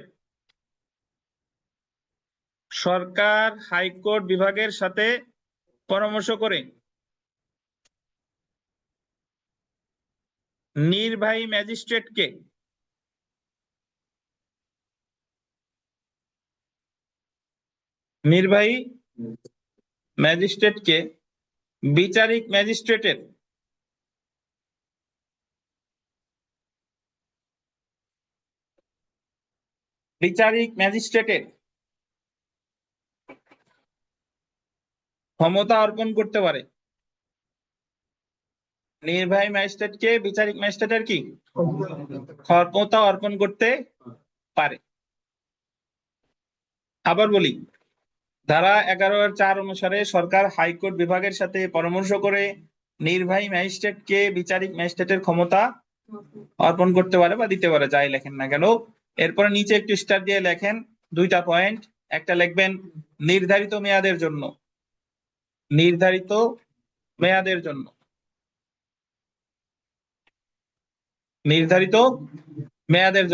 নির্বাহী ম্যাজিস্ট্রেটকে বিচারিক ম্যাজিস্ট্রেটের ক্ষমতা অর্পণ করতে পারে। নির্বাহী ম্যাজিস্ট্রেটকে বিচারিক ম্যাজিস্ট্রেটের কি ক্ষমতা অর্পণ করতে পারে। আবার বলি, ধারা 11 এর 4 অনুসারে সরকার হাইকোর্ট বিভাগের সাথে পরামর্শ করে নির্বাহী ম্যাজিস্ট্রেটকে বিচারিক ম্যাজিস্ট্রেটের ক্ষমতা অর্পণ করতে পারে বা দিতে পারে, যাই লেখেন না কেন। এরপরে নিচে একটু স্টার দিয়ে লেখেন 2টা পয়েন্ট। একটা লিখবেন নির্ধারিত মেয়াদের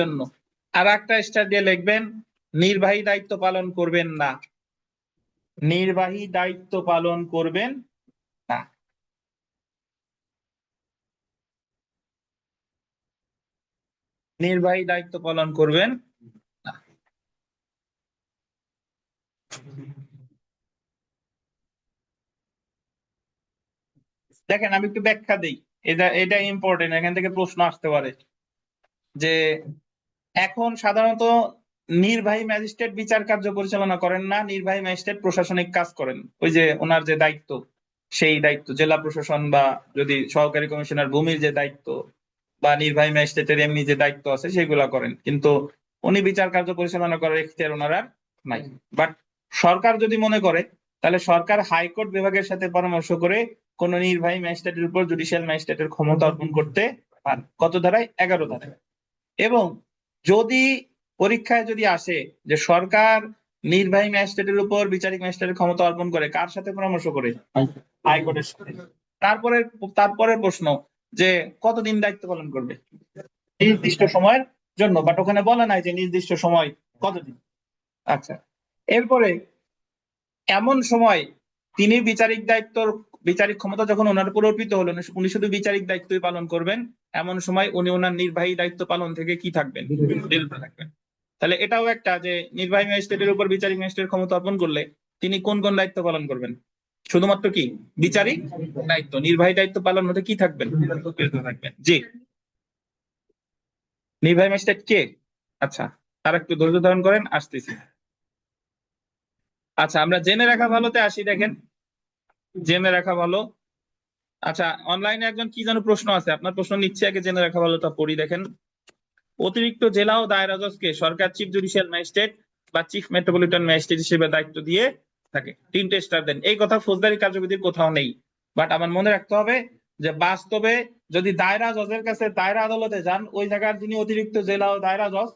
জন্য, আর একটা স্টার দিয়ে লিখবেন নির্বাহী দায়িত্ব পালন করবেন না। নির্বাহী দায়িত্ব পালন করবেন না। নির্বাহী দায়িত্ব পালন করবেন না। দেখেন, আমি একটু ব্যাখ্যা দিই, এটা ইম্পর্টেন্ট, এখান থেকে প্রশ্ন আসতে পারে যে এখন সাধারণত নির্বাহী ম্যাজিস্ট্রেট বিচার কার্য পরিচালনা করেন না, নির্বাহী ম্যাজিস্ট্রেট প্রশাসনিক কাজ করেন। ওই যে ওনার যে দায়িত্ব, সেই দায়িত্ব জেলা প্রশাসন বা যদি সহকারী কমিশনার ভূমির যে দায়িত্ব বা নির্বাহী ম্যাজিস্ট্রেটের এমনি যে দায়িত্ব আছে সেগুলা করেন, কিন্তু উনি বিচার কার্য পরিচালনা করার এখতিয়ার ওনার আর নাই। বাট সরকার যদি মনে করে, তাহলে সরকার হাইকোর্ট বিভাগের সাথে পরামর্শ করে কোন নির্বাহী ম্যাজিস্ট্রেটের উপর জুডিশিয়াল ম্যাজিস্ট্রেটের ক্ষমতা অর্পণ করতে পারে। কত ধারায়? 11 ধারায়। এবং যদি পরীক্ষায় যদি আসে যে সরকার নির্বাহী ম্যাজিস্ট্রেটের উপর বিচারিক ম্যাজিস্ট্রেটের ক্ষমতা অর্পণ করে, কার সাথে পরামর্শ করে? হাইকোর্টের সাথে। তারপরে তারপরের প্রশ্ন যে কতদিন দায়িত্ব পালন করবে? নির্দিষ্ট সময়ের জন্য, বাট ওখানে বলা নাই যে নির্দিষ্ট সময় কতদিন। আচ্ছা, এরপরে এমন সময় তিনি বিচারিক ক্ষমতা যখন ওনার উপর অর্পিত হলো, উনি শুধু বিচারিক দায়িত্বই পালন করবেন, এমন সময় উনি ওনার নির্বাহী দায়িত্ব পালন থেকে কি থাকবেন? বিরত থাকবেন। তাহলে এটাও একটা যে নির্বাহী ম্যাজিস্ট্রেটের উপর বিচারিক ম্যাজিস্ট্রেট ক্ষমতা অর্পণ করলে তিনি কোন কোন দায়িত্ব পালন করবেন? শুধুমাত্র কি বিচারিক দায়িত্ব, নির্বাহী দায়িত্ব পালন হতে কি থাকবেন? বিরত থাকবেন। জি, নির্বাহী ম্যাজিস্ট্রেট কে? আচ্ছা, আর একটু ধৈর্য ধারণ করেন, আসতেছি। আচ্ছা, আমরা জেনে রাখা ভালোতে আসি। দেখেন, জেনে রাখা ভালো। আচ্ছা, অনলাইনে একজন কি যেন প্রশ্ন আছে, আপনার প্রশ্ন নিচ্ছে, আগে জেনে রাখা ভালোটা পড়ি। দেখেন, অতিরিক্ত জেলা ও দায়রা জজকে সরকার চিফ জুডিশিয়াল ম্যাজিস্ট্রেট বা চিফ মেট্রোপলিটন ম্যাজিস্ট্রেট হিসেবে দায়িত্ব দিয়ে থাকে। 3টে স্টার দেন। এই কথা ফৌজদারি কার্যবিধির কোথাও নেই, বাট আমার মনে রাখতে হবে যে বাস্তবে যদি দায়রা জজের কাছে দায়রা আদালতে যান, ওই জায়গার যিনি অতিরিক্ত জেলা ও দায়রা জজ,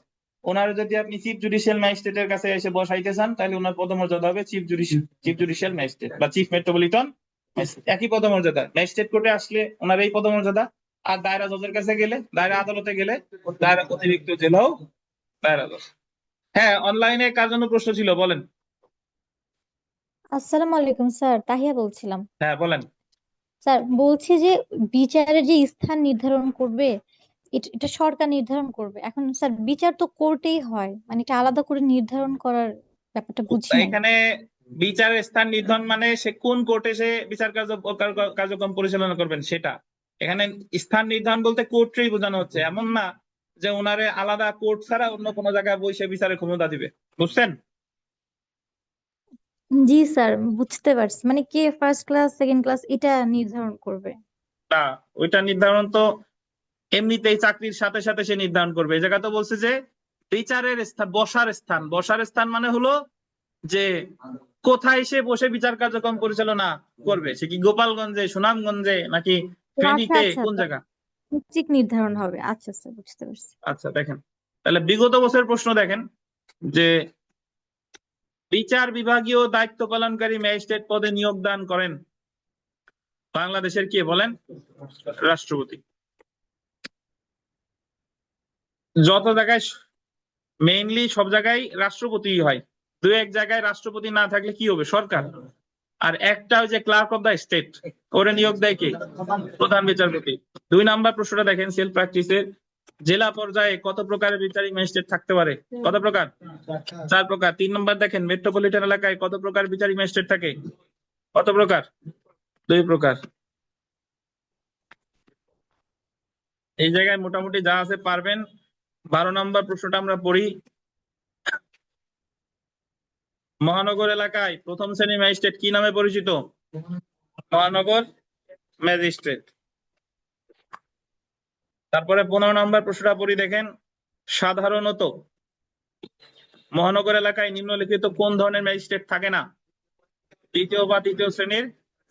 ওনার যদি আপনি চিফ জুডিশিয়াল ম্যাজিস্ট্রেটের কাছে এসে বসাইতে চান, তাহলে ওনার পদমর্যাদা হবে চিফ জুডিশিয়াল ম্যাজিস্ট্রেট বা চিফ মেট্রোপলিটন ম্যাজিস্ট্রেট। একই পদমর্যাদা। ম্যাজিস্ট্রেট কোর্টে আসলে ওনার এই পদমর্যাদা, আর দায়রা জজের কাছে গেলে, দায়রা আদালতে গেলে দায়রা অতিরিক্ত জেলাও দায়রা জজ। হ্যাঁ, অনলাইনে কার জন্য প্রশ্ন ছিল, বলেন। আসসালামু আলাইকুম স্যার, তাহিয়া বলছিলাম। হ্যাঁ, বলেন। স্যার বলছি যে বিচারের যে স্থান নির্ধারণ করবে, এটা সরকার নির্ধারণ করবে। এখন স্যার বিচার তো কোর্টেই হয়, মানে এটা আলাদা করে নির্ধারণ করার ব্যাপারটা বুঝি নাই। এখানে বিচারের স্থান নির্ধারণ মানে সে কোন কোর্টে সে বিচার কার্যক্রম পরিচালনা করবেন সেটা। এখানে স্থান নির্ধারণ বলতে কোর্টেই বোঝানো হচ্ছে, এমন না যে ওনারে আলাদা কোর্ট ছাড়া অন্য কোনো জায়গায় বসে বিচারের ক্ষমতা দিবে। বুঝছেন? জি স্যার, বুঝতে পারছি, মানে কে ফার্স্ট ক্লাস সেকেন্ড ক্লাস এটা নির্ধারণ করবে। না, ওইটা নির্ধারণ তো এমনিতেই চাকরির সাথে সাথে সে নির্ধারণ করবে। এই জায়গা তো বলছে যে বিচারের স্থান, বসার স্থান মানে হলো যে কোথায় সে বসে বিচার কার্যক্রম পরিচালনা করবে। সে কি গোপালগঞ্জে, সুনামগঞ্জে, নাকি ও আচ্ছা ফেনীতে, আচ্ছা, কোন জায়গা? ঠিক নির্ধারণ হবে। আচ্ছা স্যার, বুঝতে পারছি। আচ্ছা, দেখেন, তাহলে বিগত বছরের প্রশ্ন দেখেন যে বিচার বিভাগীয় দায়িত্ব পালনকারী ম্যাজিস্ট্রেট পদে নিয়োগ দান করেন বাংলাদেশের কে বলেন? রাষ্ট্রপতি। যত জায়গায়, মেইনলি সব জায়গায় রাষ্ট্রপতি হয়, দু এক জায়গায় রাষ্ট্রপতি না থাকলে কি হবে? সরকার। আর একটা ওই যে ক্লার্ক অফ দা স্টেট, ওরে নিয়োগ দেয় কে? প্রধান বিচারপতি। 2 নাম্বার প্রশ্নটা দেখেন, সেলফ প্র্যাকটিসের। জেলা পর্যায়ে কত প্রকারের বিচারিক ম্যাজিস্ট্রেট থাকতে পারে? কত প্রকার? 4 প্রকার। 3 নম্বর দেখেন, মেট্রোপলিটন এলাকায় কত প্রকার বিচারিক ম্যাজিস্ট্রেট থাকে? কত প্রকার? 2 প্রকার। এই জায়গায় মোটামুটি যা আছে পারবেন। 12 নম্বর প্রশ্নটা আমরা পড়ি। মহানগর এলাকায় প্রথম শ্রেণীর ম্যাজিস্ট্রেট কি নামে পরিচিত? মহানগর ম্যাজিস্ট্রেট। তারপরে 15 নম্বর প্রশ্নটা পড়ি, দেখেন, সাধারণত মহানগর এলাকায় নিম্নলিখিত কোন ধরনের ম্যাজিস্ট্রেট থাকে না? দ্বিতীয় বা তৃতীয় শ্রেণীর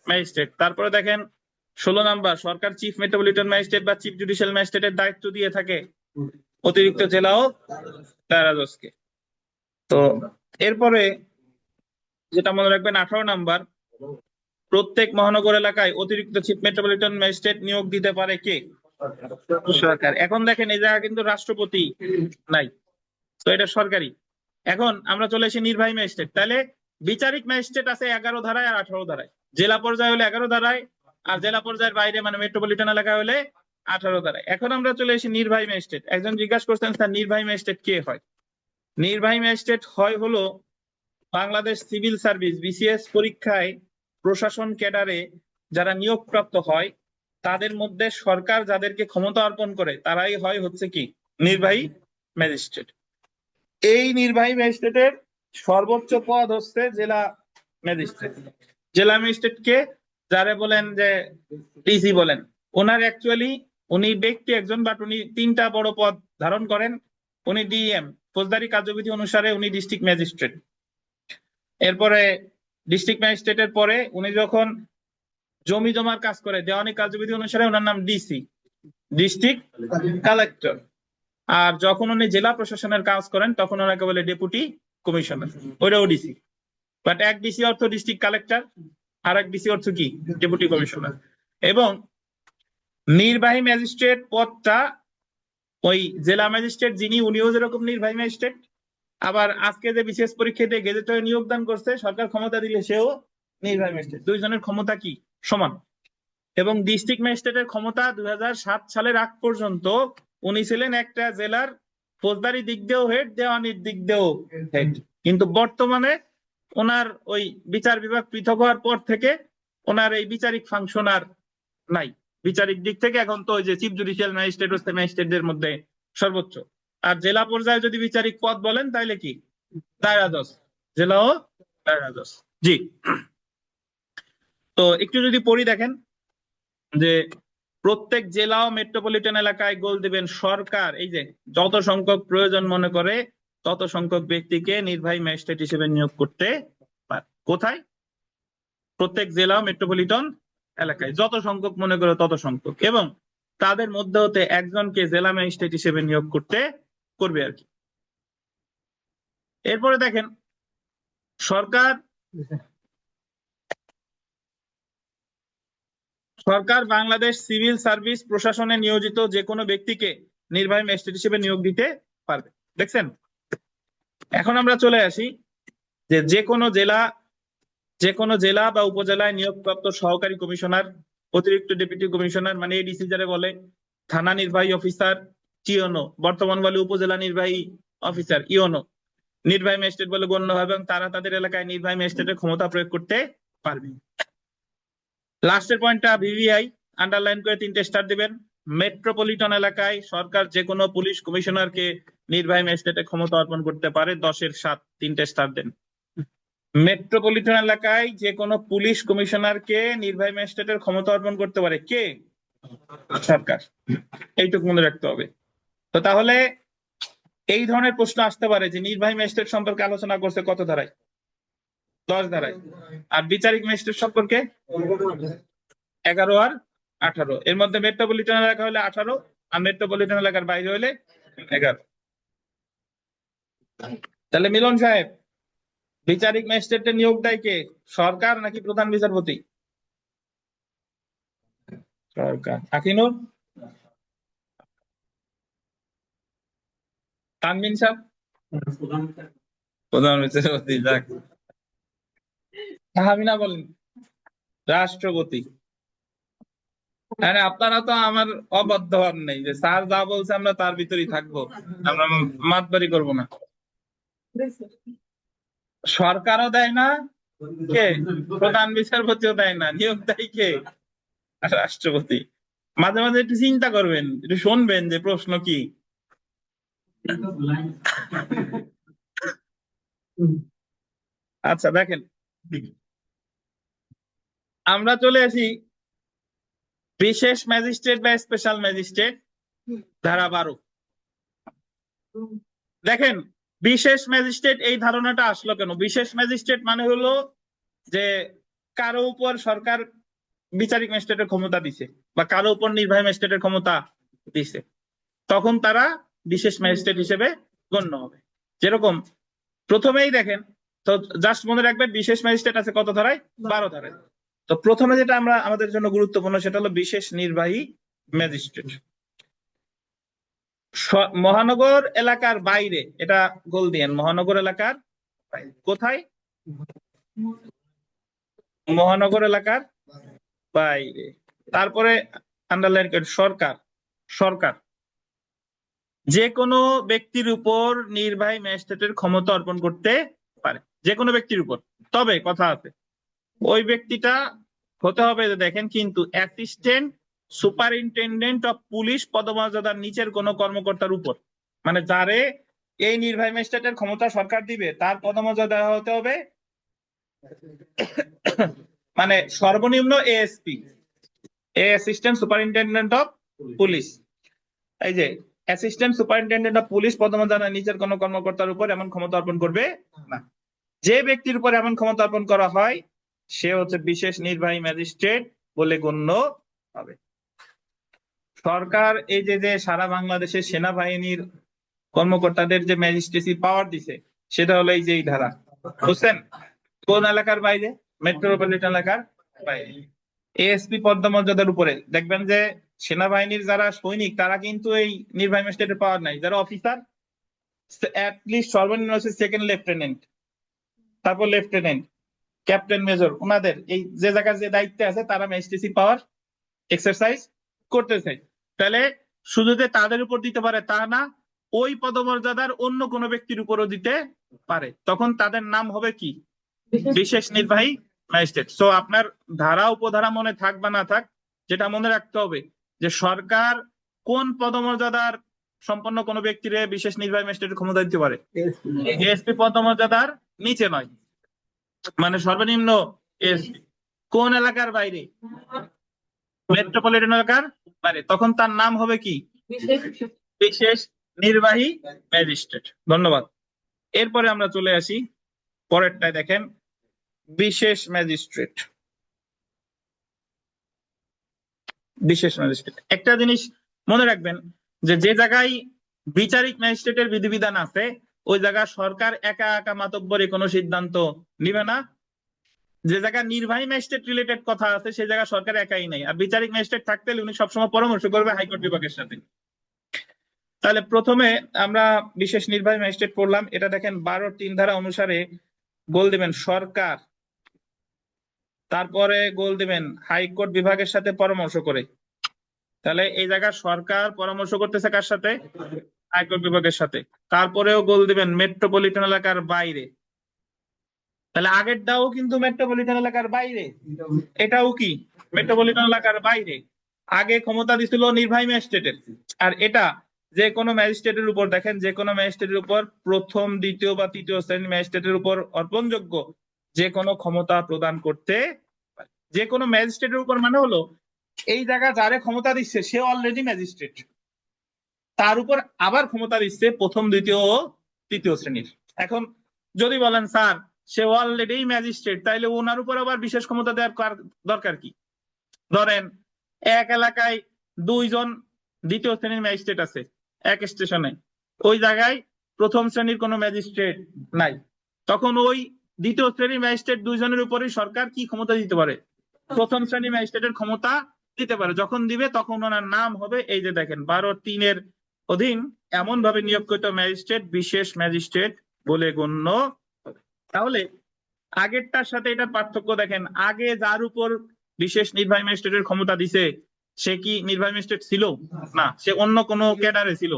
ম্যাজিস্ট্রেট। তারপরে দেখেন 16 নম্বর, সরকার চিফ মেট্রোপলিটন ম্যাজিস্ট্রেট বা চিফ জুডিশিয়াল ম্যাজিস্ট্রেটের দায়িত্ব দিয়ে থাকে অতিরিক্ত জেলা ও দায়রা জজকে। তো এরপরে যেটা মনে রাখবেন, 18 নম্বর, প্রত্যেক মহানগর এলাকায় অতিরিক্ত চিফ মেট্রোপলিটন ম্যাজিস্ট্রেট নিয়োগ দিতে পারে কে? সরকার। এখন দেখেন, এই জায়গা কিন্তু রাষ্ট্রপতি নাই, তো এটা সরকারি। এখন আমরা চলে এসে নির্বাহী ম্যাজিস্ট্রেট। তাহলে বিচারিক ম্যাজিস্ট্রেট আছে 11 ধারায় আর 18 ধারায়। জেলা পর্যায়ে হলে 11 ধারায়, আর জেলা পর্যায়ের বাইরে মানে মেট্রোপলিটন এলাকা হলে 18 ধারায়। এখন আমরা চলে এসে নির্বাহী ম্যাজিস্ট্রেট। একজন জিজ্ঞাসা করছেন, স্যার নির্বাহী ম্যাজিস্ট্রেট কে হয়? নির্বাহী ম্যাজিস্ট্রেট হয় হলো বাংলাদেশ সিভিল সার্ভিস বিসিএস পরীক্ষায় প্রশাসন ক্যাডারে যারা নিয়োগপ্রাপ্ত হয়, তাদের মধ্যে সরকার যাদেরকে ক্ষমতা অর্পণ করে তারাই হয় হচ্ছে কি নির্বাহী ম্যাজিস্ট্রেট। এই নির্বাহী ম্যাজিস্ট্রেটের সর্বোচ্চ পদ হচ্ছে জেলা ম্যাজিস্ট্রেট। জেলা ম্যাজিস্ট্রেট কে যারে বলেন যে ডিসি বলেন, ওনার অ্যাকচুয়ালি উনি ব্যক্তি একজন, বাট উনি তিনটা বড় পদ ধারণ করেন। উনি ডিএম, ফৌজদারি কার্যবিধি অনুসারে উনি ডিস্ট্রিক্ট ম্যাজিস্ট্রেট। এরপরে ডিস্ট্রিক্ট ম্যাজিস্ট্রেটের পরে উনি যখন জমি জমার কাজ করে দেওয়ানি কার্যবিধি অনুসারে ওনার নাম ডিসি, ডিস্ট্রিক্ট কালেক্টর। আর যখন উনি জেলা প্রশাসনের কাজ করেন তখন ওনাকে বলে ডেপুটি কমিশনার, ওইটাও ডিসি। বাট এক ডিসি অর্থ ডিস্ট্রিক্ট কালেক্টর, আর এক ডিসি অর্থ কি ডেপুটি কমিশনার। এবং নির্বাহী ম্যাজিস্ট্রেট পদটা ওই জেলা ম্যাজিস্ট্রেট যিনি, উনিও যেরকম নির্বাহী ম্যাজিস্ট্রেট, আবার আজকে যে বিশেষ পরীক্ষাতে গেজেট হয়ে নিয়োগদান করছে সরকার ক্ষমতা দিলে সেও নির্বাহী ম্যাজিস্ট্রেট। দুইজনের ক্ষমতা কি সমান। এবং ডিস্ট্রিক্ট ম্যাজিস্ট্রেটের ক্ষমতা 2007 সালের আগ পর্যন্ত উনি ছিলেন একটা জেলার ফৌজদারি দিক দিয়েও হেড, দেওয়ানির দিক দিয়েও হেড। কিন্তু বর্তমানে ওনার ওই বিচার বিভাগ পৃথক হওয়ার পর থেকে ওনার এই বিচারিক ফাংশন আর নাই। বিচারিক দিক থেকে এখন তো ওই যে চিফ জুডিশিয়াল ম্যাজিস্ট্রেট হচ্ছে ম্যাজিস্ট্রেটদের মধ্যে সর্বোচ্চ। আর জেলা পর্যায়ে যদি বিচারিক পদ বলেন তাহলে কি দায়রা জজ, জেলাও দায়রা জজ। জি, তো একটু যদি পড়ি দেখেন যে প্রত্যেক জেলা ও মেট্রোপলিটন এলাকায় গোল দিবেন সরকার, এই যে যত সংখ্যক প্রয়োজন মনে করে তত সংখ্যক ব্যক্তিকে নির্বাহী ম্যাজিস্ট্রেট হিসেবে নিয়োগ করতে পারে। কোথায়? প্রত্যেক জেলা ও মেট্রোপলিটন এলাকায় যত সংখ্যক মনে করে তত সংখ্যক, এবং তাদের মধ্যে হতে একজনকে জেলা ম্যাজিস্ট্রেট হিসেবে নিয়োগ করবে আর কি। এরপরে দেখেন সরকার বাংলাদেশ সিভিল সার্ভিস প্রশাসনে নিয়োজিত যে কোনো ব্যক্তিকে নির্বাহী ম্যাজিস্ট্রেট হিসেবে নিয়োগ দিতে পারবে। দেখছেন? এখন আমরা চলে আসি যে যে কোনো জেলা বা উপজেলায় নিয়োগপ্রাপ্ত সহকারী কমিশনার, অতিরিক্ত ডেপুটি কমিশনার মানে এডিসি যারা বলে, থানা নির্বাহী অফিসার টিওনো, বর্তমান বলে উপজেলা নির্বাহী অফিসার ইওনো, নির্বাহী ম্যাজিস্ট্রেট বলে গণ্য হবে এবং তারা তাদের এলাকায় নির্বাহী ম্যাজিস্ট্রেটের ক্ষমতা প্রয়োগ করতে পারবে। লাস্টের পয়েন্টটা ভিভিআই আন্ডারলাইন করে 3টে স্টার দিবেন। মেট্রোপলিটন এলাকায় সরকার যে কোনো পুলিশ কমিশনারকে নির্বাহী ম্যাজিস্ট্রেটের ক্ষমতা অর্পণ করতে পারে, 10/7, 3টে স্টার দেন। মেট্রোপলিটন এলাকায় যে কোনো পুলিশ কমিশনারকে নির্বাহী ম্যাজিস্ট্রেটের ক্ষমতা অর্পণ করতে পারে কে? সরকার। এইটুকু মনে রাখতে হবে। তো তাহলে এই ধরনের প্রশ্ন আসতে পারে যে নির্বাহী ম্যাজিস্ট্রেট সম্পর্কে আলোচনা করছে কত ধারায়? 10 ধারায়। আর বিচারিক ম্যাজিস্ট্রেট সম্পর্কে 11 আর 18। এর মধ্যে মেট্রোপলিটন এলাকা হলে 18 আর মেট্রোপলিটন এলাকার বাইরে হলে 11। তাহলে মিলন সাহেব, বিচারিক ম্যাজিস্ট্রেটের নিয়োগ দেয় কে? সরকার নাকি প্রধান বিচারপতি? সরকার। আকিনুর? তানবিন সাহেব? প্রধান বিচারপতি। যাক, তাহমিনা বলেন রাষ্ট্রপতি। আপনারা তো আমার অবাধ্য হন নেই যে স্যার যা বলছে আমরা তার ভিতরেই থাকবো, আমরা মাতবাড়ি করবো না। সরকারও দেয় না, কে? প্রধান বিচারপতিও দেয় না, নিয়োগ দেয় কে? রাষ্ট্রপতি। মাঝে মাঝে একটু চিন্তা করবেন, একটু শুনবেন যে প্রশ্ন কি। আচ্ছা দেখেন, আমরা চলে আসি বিশেষ ম্যাজিস্ট্রেট বা স্পেশাল ম্যাজিস্ট্রেট ধারা 12। দেখেন বিশেষ ম্যাজিস্ট্রেট এই ধারণাটা আসলো কেন? বিশেষ ম্যাজিস্ট্রেট মানে হলো যে কারো উপর সরকার বিচারিক ম্যাজিস্ট্রেটের ক্ষমতা দিছে বা কারো উপর নির্বাহী ম্যাজিস্ট্রেটের ক্ষমতা দিছে, তখন তারা বিশেষ ম্যাজিস্ট্রেট হিসেবে গণ্য হবে। যেরকম প্রথমেই দেখেন, তো জাস্ট মনে রাখবেন বিশেষ ম্যাজিস্ট্রেট আছে কত ধারায়? 12 ধারায়। তো প্রথমে যেটা আমরা আমাদের জন্য গুরুত্বপূর্ণ সেটা হলো বিশেষ নির্বাহী ম্যাজিস্ট্রেট। মহানগর এলাকার বাইরে, এটা গোল দিয়েন, মহানগর এলাকার বাইরে। কোথায়? মহানগর এলাকার বাইরে। তারপরে আন্ডারলাইন করে সরকার যে কোনো ব্যক্তির উপর নির্বাহী ম্যাজিস্ট্রেটের ক্ষমতা অর্পণ করতে পারে, যে কোনো ব্যক্তির উপর। তবে কথা আছে, ওই ব্যক্তিটা হতে হবে যে দেখেন কিন্তু অ্যাসিস্ট্যান্ট সুপারিনটেন্ডেন্ট অফ পুলিশ পদমর্যাদার নিচের কোন কর্মকর্তার উপর, মানে যারে এই নির্বাহী ম্যাজিস্ট্রেটের ক্ষমতা সরকার দিবে তার পদমর্যাদা হতে হবে মানে সর্বনিম্ন ASP, assistant superintendent of police. এই যে অ্যাসিস্ট্যান্ট সুপারিনটেন্ডেন্ট অফ পুলিশ পদমর্যাদা নিচের কোন কর্মকর্তার উপর এমন ক্ষমতা অর্পণ করবে না। যে ব্যক্তির উপর এমন ক্ষমতা অর্পণ করা হয় সে হচ্ছে বিশেষ নির্বাহী ম্যাজিস্ট্রেট বলে গণ্য হবে। সরকার এই যে সারা বাংলাদেশের সেনাবাহিনীর কর্মকর্তাদের যে ম্যাজিস্ট্রেসি পাওয়ার দিছে সেটা হলো এই যে এই ধারা, বুঝছেন? কোন এলাকার বাইরে? মেট্রোপলিটন এলাকার বাইরে। এএসপি পদমর্যাদার উপরে দেখবেন যে সেনাবাহিনীর যারা সৈনিক তারা কিন্তু এই নির্বাহী ম্যাজিস্ট্রেটের পাওয়ার নাই। যারা অফিসার অ্যাটলিস্ট সর্বনিম্ন হচ্ছে সেকেন্ড লেফটেন্যান্ট, তারপর লেফটেন্যান্ট, ক্যাপ্টেন, মেজর, ওনাদের এই যে জায়গার যে দায়িত্বে আছে তারা ম্যাজিস্ট্রেসি পাওয়ার এক্সারসাইজ করতেছে। তাহলে শুধু যে তাদের উপর দিতে পারে তা না, ওই পদমর্যাদার অন্য কোনো ব্যক্তির উপরও দিতে পারে। তখন তাদের নাম হবে কি? বিশেষ নির্বাহী ম্যাজিস্ট্রেট। সো আপনার ধারা উপধারা মনে থাক বা না থাক, যেটা মনে রাখতে হবে যে সরকার কোন পদমর্যাদার সম্পন্ন কোনো ব্যক্তিরে বিশেষ নির্বাহী ম্যাজিস্ট্রেটের ক্ষমতা দিতে পারে? এএসপি পদমর্যাদার নিচে নয়, মানে সর্বনিম্ন এএসপি। কোন এলাকার বাইরে? মেট্রোপলিটন এলাকার বাইরে। তখন তার নাম হবে কি? বিশেষ নির্বাহী ম্যাজিস্ট্রেট। ধন্যবাদ। এরপরে আমরা চলে আসি পরেরটায়, দেখেন বিশেষ ম্যাজিস্ট্রেট। বিশেষ ম্যাজিস্ট্রেট একটা জিনিস মনে রাখবেন যে যে জায়গায় বিচারিক ম্যাজিস্ট্রেটের বিধিবিধান আছে ওই জায়গায় সরকার একা একা মাতব্বরে কোনো সিদ্ধান্ত নিবে না। যে জায়গায় নির্বাহী ম্যাজিস্ট্রেট রিলেটেড কথা আছে সেই জায়গায় সরকার একাই নেই। আর বিচারিক ম্যাজিস্ট্রেট থাকতে উনি সবসময় পরামর্শ করবে হাইকোর্ট বিভাগের সাথে। তাহলে প্রথমে আমরা বিশেষ নির্বাহী ম্যাজিস্ট্রেট পড়লাম। এটা দেখেন 12(3) ধারা অনুসারে গোল দিবেন সরকার, তারপরে গোল দিবেন হাইকোর্ট বিভাগের সাথে পরামর্শ করে। তাহলে এই জায়গায় সরকার পরামর্শ করতেছে কার সাথে? হাইকোর্ট বিভাগের সাথে। তারপরেও গোল দিবেন মেট্রোপলিটন এলাকার বাইরে। তাহলে আগেরটাও কিন্তু মেট্রোপলিটন এলাকার বাইরে, এটাও কি মেট্রোপলিটন এলাকার বাইরে। আগে ক্ষমতা দিছিল নির্বাহী ম্যাজিস্ট্রেটের, আর এটা যে কোনো ম্যাজিস্ট্রেটের উপর, দেখেন যে কোনো ম্যাজিস্ট্রেটের উপর প্রথম, দ্বিতীয় বা তৃতীয় শ্রেণীর ম্যাজিস্ট্রেটের উপর অর্পণযোগ্য যে কোনো ক্ষমতা প্রদান করতে পারে। যে কোনো ম্যাজিস্ট্রেটের উপর মানে হলো এই জায়গা যারে ক্ষমতা দিচ্ছে সে অলরেডি ম্যাজিস্ট্রেট, তার উপর আবার ক্ষমতা দিচ্ছে প্রথম, দ্বিতীয় ও তৃতীয় শ্রেণীর। এখন যদি বলেন স্যার সে অলরেডি ম্যাজিস্ট্রেট, তাইলে ওনার উপর আবার বিশেষ ক্ষমতা দেওয়ার দরকার কি? ধরেন এক এলাকায় 2 জন দ্বিতীয় শ্রেণীর ম্যাজিস্ট্রেট আছে এক স্টেশনে, ওই জায়গায় প্রথম শ্রেণীর কোনো ম্যাজিস্ট্রেট নাই, তখন ওই দ্বিতীয় শ্রেণীর ম্যাজিস্ট্রেট 2 জনের উপরই সরকার কি ক্ষমতা দিতে পারে? প্রথম শ্রেণীর ম্যাজিস্ট্রেটের ক্ষমতা দিতে পারে। যখন দিবে তখন ওনার নাম হবে এই যে দেখেন 12(3) অধীন এমন ভাবে নিয়োগকৃত ম্যাজিস্ট্রেট বিশেষ ম্যাজিস্ট্রেট বলে গণ্য। তাহলে আগেরটার সাথে এটার পার্থক্য দেখেন, আগে যার উপর বিশেষ নির্বাহী ম্যাজিস্ট্রেটের ক্ষমতা দিছে সে কি নির্বাহী ম্যাজিস্ট্রেট ছিল? না, সে অন্য কোনো ক্যাডারে ছিল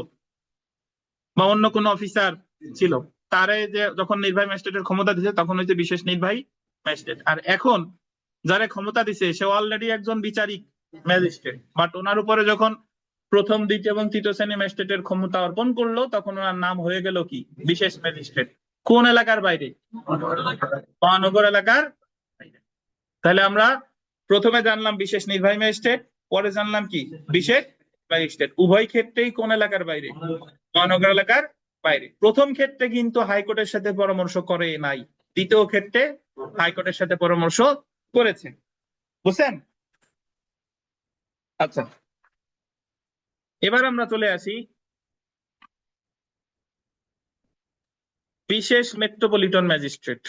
বা অন্য কোনো অফিসার ছিল। তারে যে যখন নির্বাহী ম্যাজিস্ট্রেটের ক্ষমতা দিছে তখন হচ্ছে বিশেষ নির্বাহী ম্যাজিস্ট্রেট। আর এখন যারে ক্ষমতা দিছে সে অলরেডি একজন বিচারিক ম্যাজিস্ট্রেট, বাট ওনার উপরে যখন প্রথম, দ্বিতীয় এবং তৃতীয় শ্রেণীর ম্যাজিস্ট্রেটের ক্ষমতা অর্পণ করলো তখন ওনার নাম হয়ে গেল কি? বিশেষ ম্যাজিস্ট্রেট। কোন এলাকার বাইরে? মহানগর এলাকার বাইরে। তাহলে আমরা প্রথমে জানলাম বিশেষ নির্বাহী ম্যাজিস্ট্রেট, পরে জানলাম কি? বিশেষ ম্যাজিস্ট্রেট। উভয় ক্ষেত্রেই কোন এলাকার বাইরে? মহানগর এলাকার বাইরে। প্রথম ক্ষেত্রে কিন্তু হাইকোর্টের সাথে পরামর্শ করে নাই, দ্বিতীয় ক্ষেত্রে হাইকোর্টের সাথে পরামর্শ করেছে। বুঝছেন? আচ্ছা, এবার আমরা চলে আসি বিশেষ মেট্রোপলিটন ম্যাজিস্ট্রেট।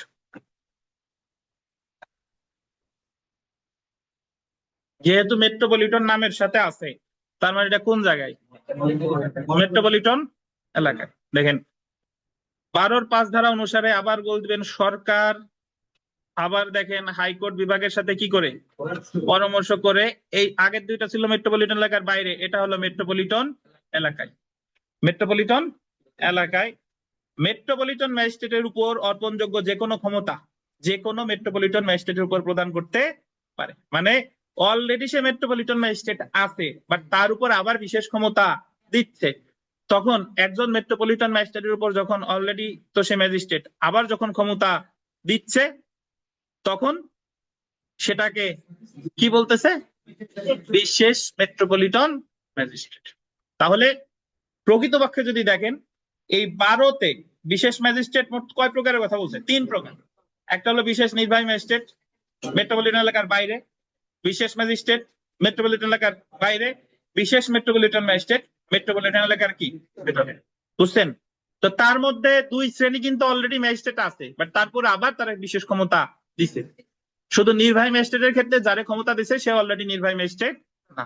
যেহেতু মেট্রোপলিটন নামের সাথে আছে তার মানে এটা কোন জায়গায়? মেট্রোপলিটন এলাকায়। দেখেন 12(5) ধারা অনুসারে আবার বলবেন সরকার, আবার দেখেন হাইকোর্ট বিভাগের সাথে কি করে পরামর্শ করে। এই আগের দুইটা ছিল মেট্রোপলিটন এলাকার বাইরে, এটা হলো মেট্রোপলিটন এলাকায়। মেট্রোপলিটন এলাকায় মেট্রোপলিটন ম্যাজিস্ট্রেটের উপর অর্পণযোগ্য যে কোনো ক্ষমতা যে কোনো মেট্রোপলিটন ম্যাজিস্ট্রেটের উপর প্রদান করতে পারে। মানে অলরেডি সে মেট্রোপলিটন ম্যাজিস্ট্রেট আছে, বাট তার উপর আবার বিশেষ ক্ষমতা দিচ্ছে। তখন একজন মেট্রোপলিটন ম্যাজিস্ট্রেটের উপর যখন অলরেডি তো সে ম্যাজিস্ট্রেট আবার যখন ক্ষমতা দিচ্ছে তখন সেটাকে কি বলতেছে, বিশেষ মেট্রোপলিটন ম্যাজিস্ট্রেট। তাহলে প্রকৃতপক্ষে যদি দেখেন এই 12তে বিশেষ ম্যাজিস্ট্রেট মোট কয় প্রকারের কথা বলছে? 3 প্রকার। একটা হলো বিশেষ নির্বাহী ম্যাজিস্ট্রেট মেট্রোপলিটন এলাকার বাইরে, বিশেষ ম্যাজিস্ট্রেট মেট্রোপলিটন এলাকার বাইরে, বিশেষ মেট্রোপলিটন ম্যাজিস্ট্রেট মেট্রোপলিটন এলাকার কি ভেতরে। বুঝছেন? তো তার মধ্যে 2 শ্রেণী কিন্তু অলরেডি ম্যাজিস্ট্রেট আছে, বাট তারপরে আবার তারা বিশেষ ক্ষমতা দিছে। শুধু নির্বাহী ম্যাজিস্ট্রেটের ক্ষেত্রে যারে ক্ষমতা দিছে সে অলরেডি নির্বাহী ম্যাজিস্ট্রেট না।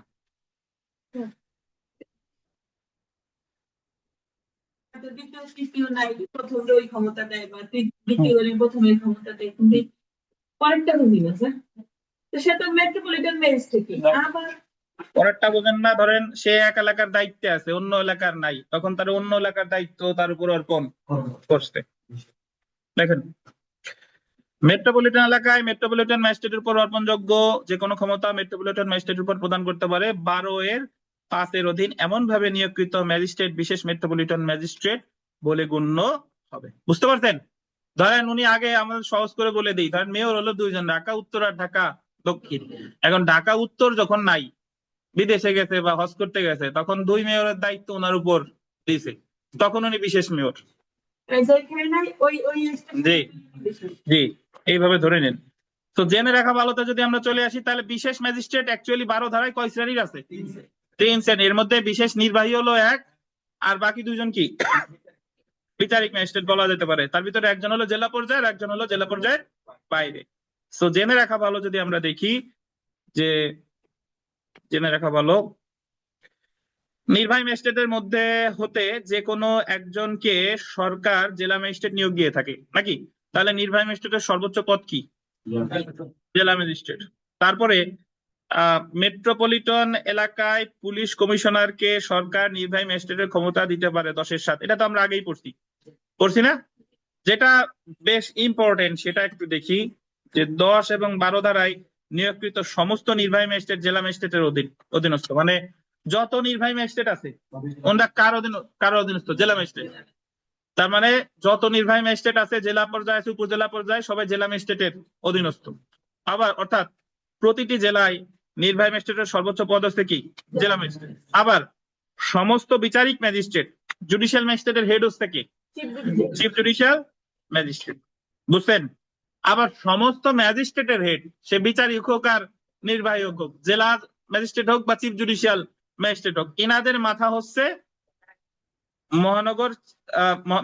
দ্বিতীয় তৃতীয় নাই, প্রথমে ওই ক্ষমতা দেয় বা দ্বিতীয় প্রথমে ক্ষমতা দেয়, কিন্তু পরেরটা বুঝি না স্যার। তো সে তো মেট্রোপলিটন ম্যাজিস্ট্রেট আবার পরেরটা বোঝেন না, ধরেন সে এক এলাকার দায়িত্বে আছে অন্য এলাকার নাই, তখন তার অন্য এলাকার দায়িত্ব তার উপর অর্পণ করছে। দেখেন মেট্রোপলিটন এলাকায় মেট্রোপলিটন ম্যাজিস্ট্রেটের উপর অর্পণযোগ্য যে কোনো ক্ষমতা মেট্রোপলিটন ম্যাজিস্ট্রেটের উপর প্রদান করতে পারে 12 এর 5 অধীন এমন ভাবে নিয়োগকৃত ম্যাজিস্ট্রেট বিশেষ মেট্রোপলিটন ম্যাজিস্ট্রেট বলে গণ্য হবে। বুঝতে পারছেন? ধরেন উনি আগে আমাদের সহজ করে বলে দিই, ধরেন মেয়র হলো 2 জন, ঢাকা উত্তর আর ঢাকা দক্ষিণ। এখন ঢাকা উত্তর যখন নাই, বিদেশে গেছে বা হজ করতে গেছে, তখন 2 মেয়রের দায়িত্ব ওনার উপর দিছে, তখন উনি বিশেষ মেয়র। যেখানে নাই ওই ওই জি জি, এইভাবে ধরে নেন। তো জেনে রাখা ভালোতে যদি আমরা চলে আসি, তাহলে বিশেষ ম্যাজিস্ট্রেট অ্যাকচুয়ালি 12 ধারায় কয় শ্রেণীর আছে? 3 শ্রেণী। এর মধ্যে বিশেষ নির্বাহী হলো 1, আর বাকি 2 জন কি বিচারিক ম্যাজিস্ট্রেট বলা যেতে পারে। তার ভিতরে একজন হলো জেলা পর্যায়ের, একজন হলো জেলা পর্যায়ের বাইরে। তো জেনে রাখা ভালো যদি আমরা দেখি যে, জেনে রাখা ভালো নির্বাহী ম্যাজিস্ট্রেটের মধ্যে হতে যে কোনো একজনকে সরকার জেলা ম্যাজিস্ট্রেট নিয়োগ দিয়ে থাকে নাকি? তাহলে নির্বাহী ম্যাজিস্ট্রেটের সর্বোচ্চ পদ কি? জেলা ম্যাজিস্ট্রেট। তারপরে মেট্রোপলিটন এলাকায় পুলিশ কমিশনারকে সরকার নির্বাহী ম্যাজিস্ট্রেটের ক্ষমতা দিতে পারে 10-7। এটা তো আমরা আগেই পড়ছি না? যেটা বেশ ইম্পর্টেন্ট সেটা একটু দেখি, যে 10 এবং 12 ধারায় নিয়োগকৃত সমস্ত নির্বাহী ম্যাজিস্ট্রেট জেলা ম্যাজিস্ট্রেটের অধীনস্থ। মানে যত নির্বাহী ম্যাজিস্ট্রেট আছে ওনারা কার অধীনস্থ? জেলা ম্যাজিস্ট্রেট। তার মানে যত নির্বাহী ম্যাজিস্ট্রেট আছে জেলা পর্যায়ে আছে উপজেলা পর্যায়ে সবাই জেলা ম্যাজিস্ট্রেটের অধীনস্থ। আবার অর্থাৎ প্রতিটি জেলায় নির্বাহী ম্যাজিস্ট্রেটের সর্বোচ্চ পদ হচ্ছে কি? জেলা ম্যাজিস্ট্রেট। আবার সমস্ত বিচারিক ম্যাজিস্ট্রেট জুডিশিয়াল ম্যাজিস্ট্রেটের হেড হচ্ছে কি? Chief judicial magistrate. বুঝছেন? আবার সমস্ত ম্যাজিস্ট্রেটের হেড, সে বিচারিক হোক আর নির্বাহী হোক, জেলা ম্যাজিস্ট্রেট হোক বা চিফ জুডিশিয়াল ম্যাজিস্ট্রেট হোক, এনাদের মাথা হচ্ছে মহানগর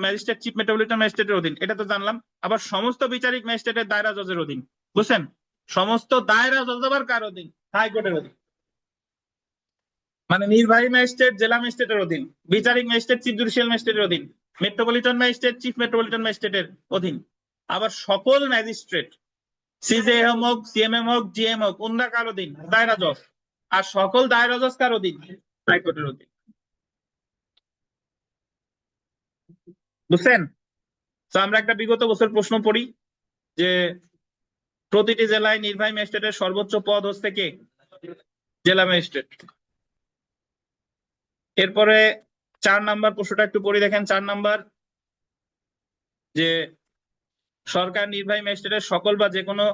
ম্যাজিস্ট্রেট চিফ মেট্রোপলিটন ম্যাজিস্ট্রেটের অধীন। এটা তো জানলাম। আবার সমস্ত বিচারিক ম্যাজিস্ট্রেটের দায়রা জজের অধীন। বুঝছেন? সমস্ত দায়রা জজ আবার কার অধীন? হাইকোর্টের অধীন। মানে নির্বাহী ম্যাজিস্ট্রেট জেলা ম্যাজিস্ট্রেটের অধীন, বিচারিক ম্যাজিস্ট্রেট চিফ জুডিশিয়াল ম্যাজিস্ট্রেটের অধীন, মেট্রোপলিটন ম্যাজিস্ট্রেট চিফ মেট্রোপলিটন ম্যাজিস্ট্রেটের অধীন। আবার সকল ম্যাজিস্ট্রেট সিজেএম হোক, সিএমএম হোক, জিএম হোক, ওনারা কার অধীন? দায়রা জজ। আর সকল দায়রা জজ কার অধীন? হাইকোর্টের অধীন। বুঝছেন? তো আমরা একটা বিগত বছর প্রশ্ন পড়ি যে প্রতিটি জেলায় নির্বাহী ম্যাজিস্ট্রেটের সর্বোচ্চ পদ হচ্ছে কে? জেলা ম্যাজিস্ট্রেট। এরপরে 4 নাম্বার প্রশ্নটা একটু পড়ি, দেখেন 4 নাম্বার, যে সরকার নির্বাহী ম্যাজিস্ট্রেটের সকল বা যে কোনো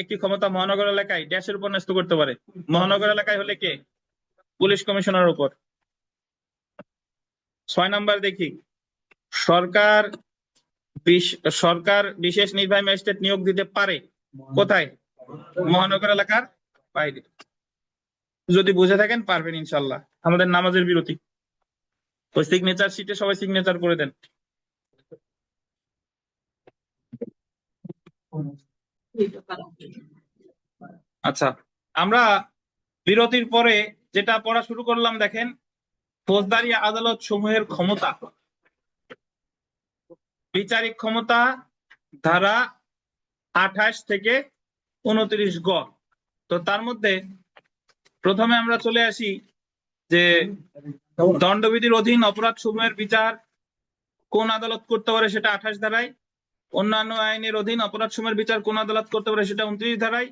একটি ক্ষমতা মহানগর এলাকায় ড্যাশের উপর ন্যস্ত করতে পারে। মহানগর এলাকায় হলে কে? পুলিশ কমিশনারের উপর। 6 নাম্বার দেখি, সরকার সরকার বিশেষ নির্বাহী ম্যাজিস্ট্রেট নিয়োগ দিতে পারে কোথায়? মহানগর এলাকার বাইরে। যদি বুঝে থাকেন পারবেন ইনশাল্লাহ। আমাদের নামাজের বিরতি, ওই সিগনেচার শিটে সবাই সিগনেচার করে দেন। আচ্ছা, আমরা বিরতির পরে যেটা পড়া শুরু করলাম, দেখেন ফৌজদারি আদালত সমূহের ক্ষমতা। বিচারিক ক্ষমতা ধারা 28 থেকে 29 গ। তো তার মধ্যে প্রথমে আমরা চলে আসি যে দণ্ডবিধির অধীন অপরাধ সমূহের বিচার কোন আদালত করতে পারে, সেটা 28 ধারায়। অন্যান্য আইনের অধীন অপরাধ সমূহের বিচার কোন আদালত করতে পারে, সেটা 29 ধারায়।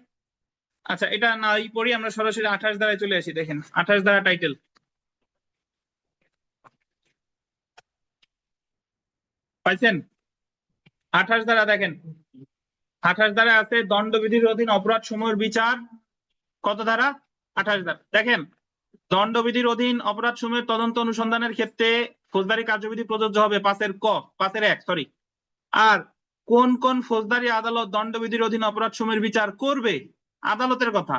আচ্ছা, এটা নাই পড়ি, আমরা সরাসরি 28 ধারায় চলে আসি। দেখেন 28 ধারা টাইটেল, পাইছেন? 28 ধারা দেখেন, 28 ধারা আছে দণ্ডবিধির অধীন অপরাধ সমূহের বিচার। কত ধারা? 28 ধারা। দেখেন, দণ্ডবিধির অধীন অপরাধ সমূহের তদন্ত অনুসন্ধানের ক্ষেত্রে ফৌজদারি কার্যবিধি প্রযোজ্য হবে 5 এর 1 সরি। আর কোন কোন ফৌজদারি আদালত দণ্ডবিধির অধীন অপরাধ সমূহের বিচার করবে, আদালতের কথা।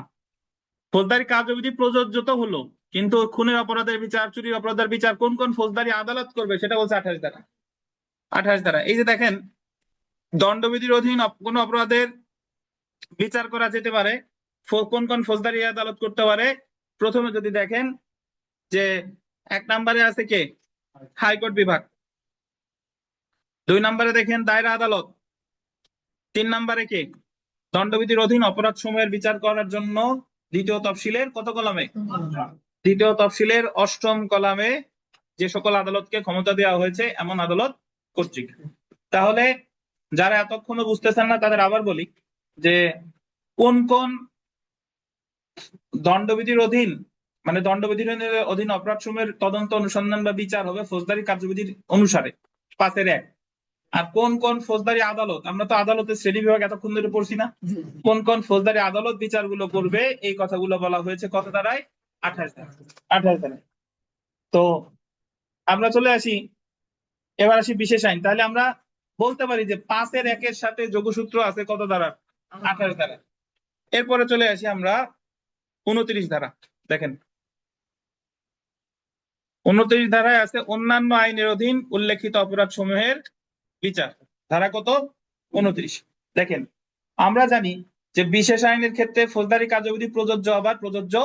ফৌজদারি কার্যবিধি প্রযোজ্য তো হলো, কিন্তু খুনের অপরাধের বিচার, চুরির অপরাধের বিচার কোন কোন ফৌজদারি আদালত করবে সেটা বলছে 28 ধারা। 28 ধারা। এই যে দেখেন, দণ্ডবিধির অধীন কোন অপরাধের বিচার করা যেতে পারে, কোন কোন ফৌজদারি আদালত করতে পারে। প্রথমে যদি দেখেন যে 1 নম্বরে আছে কে? হাইকোর্ট বিভাগ। 2 নম্বরে দেখেন দায়রা আদালত। 3 নম্বরে কে? দণ্ডবিধির অধীন অপরাধ সমূহের বিচার করার জন্য দ্বিতীয় তফসিলের কত কলামে? দ্বিতীয় তফসিলের 8ম কলামে যে সকল আদালতকে ক্ষমতা দেওয়া হয়েছে এমন আদালত কর্তৃক। তাহলে যারা এতক্ষণও বুঝতেছেন না তাদের আবার বলি যে কোন কোন দণ্ডবিধির অধীন, মানে দণ্ডবিধির অধীন অপরাধ সমূহের তদন্ত অনুসন্ধান বা বিচার হবে ফৌজদারি কার্যবিধির অনুসারে 5 এর 1। আর কোন কোন ফৌজদারি আদালত, আমরা তো আদালতের শ্রেণী বিভাগ এতক্ষণ ধরে পড়ছি না, কোন কোন ফৌজদারি আদালত বিচারগুলো করবে এই কথাগুলো বলা হয়েছে কত ধারায়? 28 ধারায়। 28 ধারায়। তো আমরা চলে আসি, এবার আসি বিশেষ আইন। তাহলে আমরা বলতে পারি যে 5 এর 1 এর সাথে যোগসূত্র আছে কত ধারা? 28 ধারা। এরপরে চলে আসি আমরা 29 ধারা। দেখেন, 29 ধারায় আছে অন্যান্য আইনের অধীন উল্লেখিত অপরাধ সমূহের বিচার। ধারা কত? 29। দেখেন, আমরা জানি যে বিশেষ আইনের ক্ষেত্রে ফৌজদারি কার্যবিধি প্রযোজ্য আবার প্রযোজ্য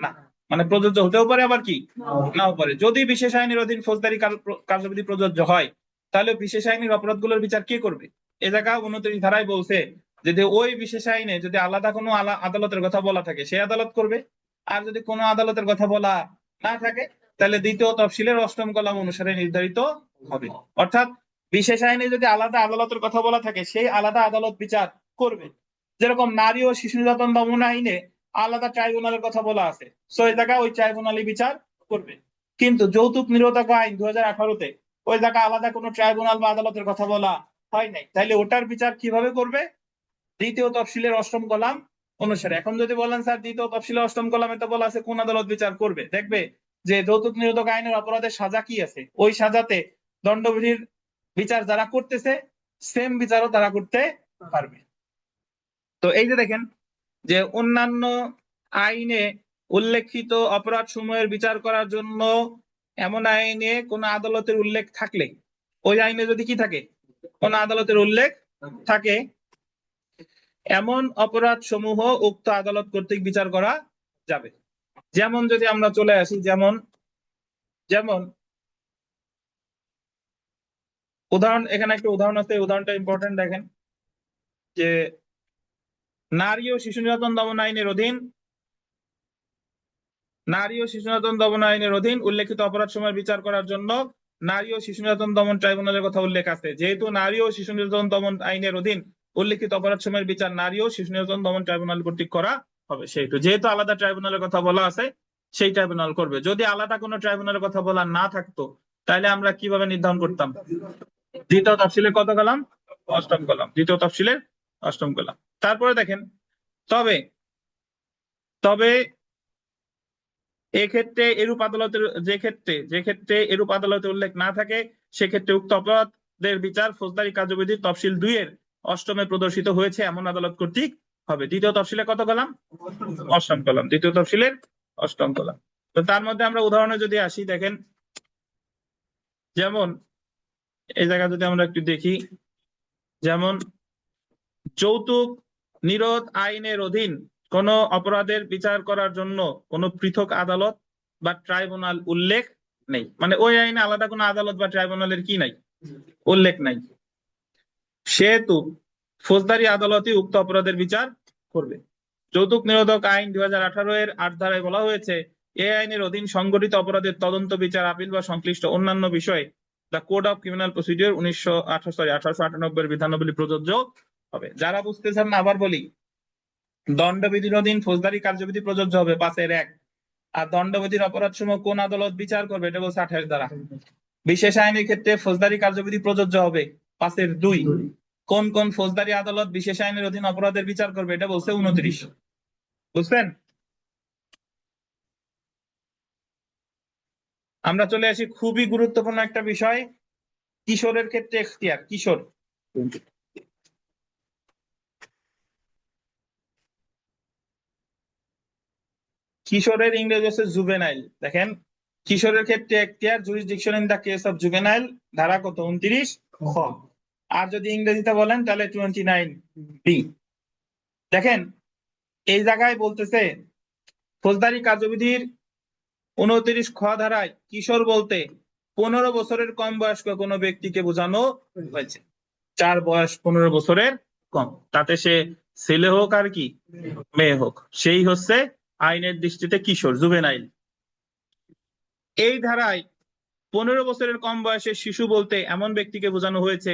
না, মানে প্রযোজ্য হতেও পারে আবার কি নাও পারে। যদি বিশেষ আইনের অধীন ফৌজদারি কার্যবিধি প্রযোজ্য হয় তাহলে বিশেষ আইনের অপরাধগুলোর বিচার কে করবে? এ জায়গা 29 ধারায় বলছে যদি ওই বিশেষ আইনে যদি আলাদা কোনো আদালতের কথা বলা থাকে সে আদালত করবে, আর যদি কোনো আদালতের কথা বলা না থাকে তাহলে দ্বিতীয় তফসিলের 8ম কলাম অনুসারে নির্ধারিত হবে। অর্থাৎ বিশেষ আইনে যদি আলাদা আদালতের কথা বলা থাকে সেই আলাদা আদালত বিচার করবে। যেরকম নারী ও শিশু নির্যাতন দমন আইনে আলাদা ট্রাইব্যুনালের কথা বলা আছে, সো এই জায়গায় ওই ট্রাইব্যুনালই বিচার করবে। কিন্তু যৌতুক নিরোধক আইন 2018-তে ওই জায়গায় আলাদা কোনো ট্রাইব্যুনাল বা আদালতের কথা বলা হয় নাই, তাইলে ওটার বিচার কিভাবে করবে? দ্বিতীয় তফসিলের 8ম কলাম অনুসারে। এখন যদি বলেন স্যার দ্বিতীয় তফসিলের 8ম কলামে তো বলা আছে কোন আদালত বিচার করবে, দেখবে যে যৌতুক নিরোধক আইনের অপরাধের সাজা কি আছে, ওই সাজাতে দণ্ডবিধির বিচার যারা করতেছে সেম বিচারও তারা করতে পারবে। তো এই যে দেখেন যে অন্যান্য আইনে উল্লেখিত অপরাধ সমূহের বিচার করার জন্য এমন আইনে কোন আদালতের উল্লেখ থাকলে, ওই আইনে যদি কি থাকে? কোন আদালতের উল্লেখ থাকে, এমন অপরাধ সমূহ উক্ত আদালত কর্তৃক বিচার করা যাবে। যেমন যদি আমরা চলে আসি, যেমন যেমন উদাহরণ, এখানে একটা উদাহরণ আছে, উদাহরণটা ইম্পর্টেন্ট। দেখেন যে নারী ও শিশু নির্যাতন দমন আইনের অধীন, নারী ও শিশু নির্যাতন দমন আইনের অধীন উল্লেখিত অপরাধ সমূহের বিচার করার জন্য নারী ও শিশু নির্যাতন দমন ট্রাইব্যুনালের কথা উল্লেখ আছে। যেহেতু নারী ও শিশু নির্যাতন দমন আইনের অধীন উল্লেখিত অপরাধ সমূহের বিচার নারী ও শিশু নির্যাতন দমন ট্রাইব্যুনাল কর্তৃক করা হবে, সেহেতু যেহেতু আলাদা ট্রাইব্যুনালের কথা বলা আছে সেই ট্রাইব্যুনাল করবে। যদি আলাদা কোনো ট্রাইব্যুনালের কথা বলা না থাকতো তাহলে আমরা কিভাবে নির্ধারণ করতাম? দ্বিতীয় তফসিলের কত কলাম? 8ম কলাম। দ্বিতীয় তফসিলের 8ম কলাম। তারপরে দেখেন, তবে তবে এক্ষেত্রে এরূপ আদালতের যে ক্ষেত্রে এরূপ আদালতের উল্লেখ না থাকে সেক্ষেত্রে উক্ত অপরাধের বিচার ফৌজদারি কার্যবিধি তফসিল 2 এর 8মে প্রদর্শিত হয়েছে এমন আদালত কর্তৃক হবে। দ্বিতীয় তফসিলে কত কলাম? 8ম কলাম। দ্বিতীয় তফসিলের 8ম কলাম। তো তার মধ্যে আমরা উদাহরণে যদি আসি, দেখেন যেমন এই জায়গা যদি আমরা একটু দেখি, যেমন যৌতুক নিরোধ আইনের অধীন কোন অপরাধের বিচার করার জন্য কোন পৃথক আদালত বা ট্রাইব্যুনাল উল্লেখ নেই, মানে ওই আইনে আলাদা কোনো আদালত বা ট্রাইব্যুনালের কি নাই? উল্লেখ নাই। সেহেতু ফৌজদারি আদালতই উক্ত অপরাধের বিচার করবে। যৌতুক নিরোধক আইন 2018 এর 8 ধারায় বলা হয়েছে এই আইনের অধীন সংগঠিত অপরাধের তদন্ত, বিচার, আপিল বা সংশ্লিষ্ট অন্যান্য বিষয়ে the code of criminal procedure 1898 এর বিধানাবলী প্রযোজ্য হবে। যারা বুঝতেছেন না আবার বলি, দণ্ডবিধির অধীন ফৌজদারি কার্যবিধি প্রযোজ্য হবে 5 এর 1। আর দণ্ডবিধির অপরাধ সমূহ কোন আদালত বিচার করবে এটা বলছে 28 ধারা। বিশেষ আইনের ক্ষেত্রে ফৌজদারি কার্যবিধি প্রযোজ্য হবে 5-2। কোন কোন ফৌজদারি আদালত বিশেষ আইনের অধীন অপরাধের বিচার করবে এটা বলছে 29। বুঝছেন? আমরা চলে আসি খুবই গুরুত্বপূর্ণ একটা বিষয়, কিশোরের ক্ষেত্রে এখতিয়ার। কিশোর, কিশোরের ইংরেজি হচ্ছে জুভেনাইল। দেখেন, কিশোরের ক্ষেত্রে এখতিয়ার jurisdiction in the case of juvenile, ধারা কত? 29 খ। আর যদি ইংরেজিতে বলেন তাহলে 29B। দেখেন, এই জায়গায় বলতেছে ফৌজদারি কার্যবিধির 29 খ ধারায় কিশোর বলতে 15 বছরের কম বয়স্ক কোনো ব্যক্তিকে বোঝানো হয়েছে। যার বয়স 15 বছরের কম, তাতে সে ছেলে হোক আর কি মেয়ে হোক, সেই হচ্ছে আইনের দৃষ্টিতে কিশোর, জুভেনাইল। এই ধারায় 15 বছরের কম বয়সের শিশু বলতে এমন ব্যক্তিকে বোঝানো হয়েছে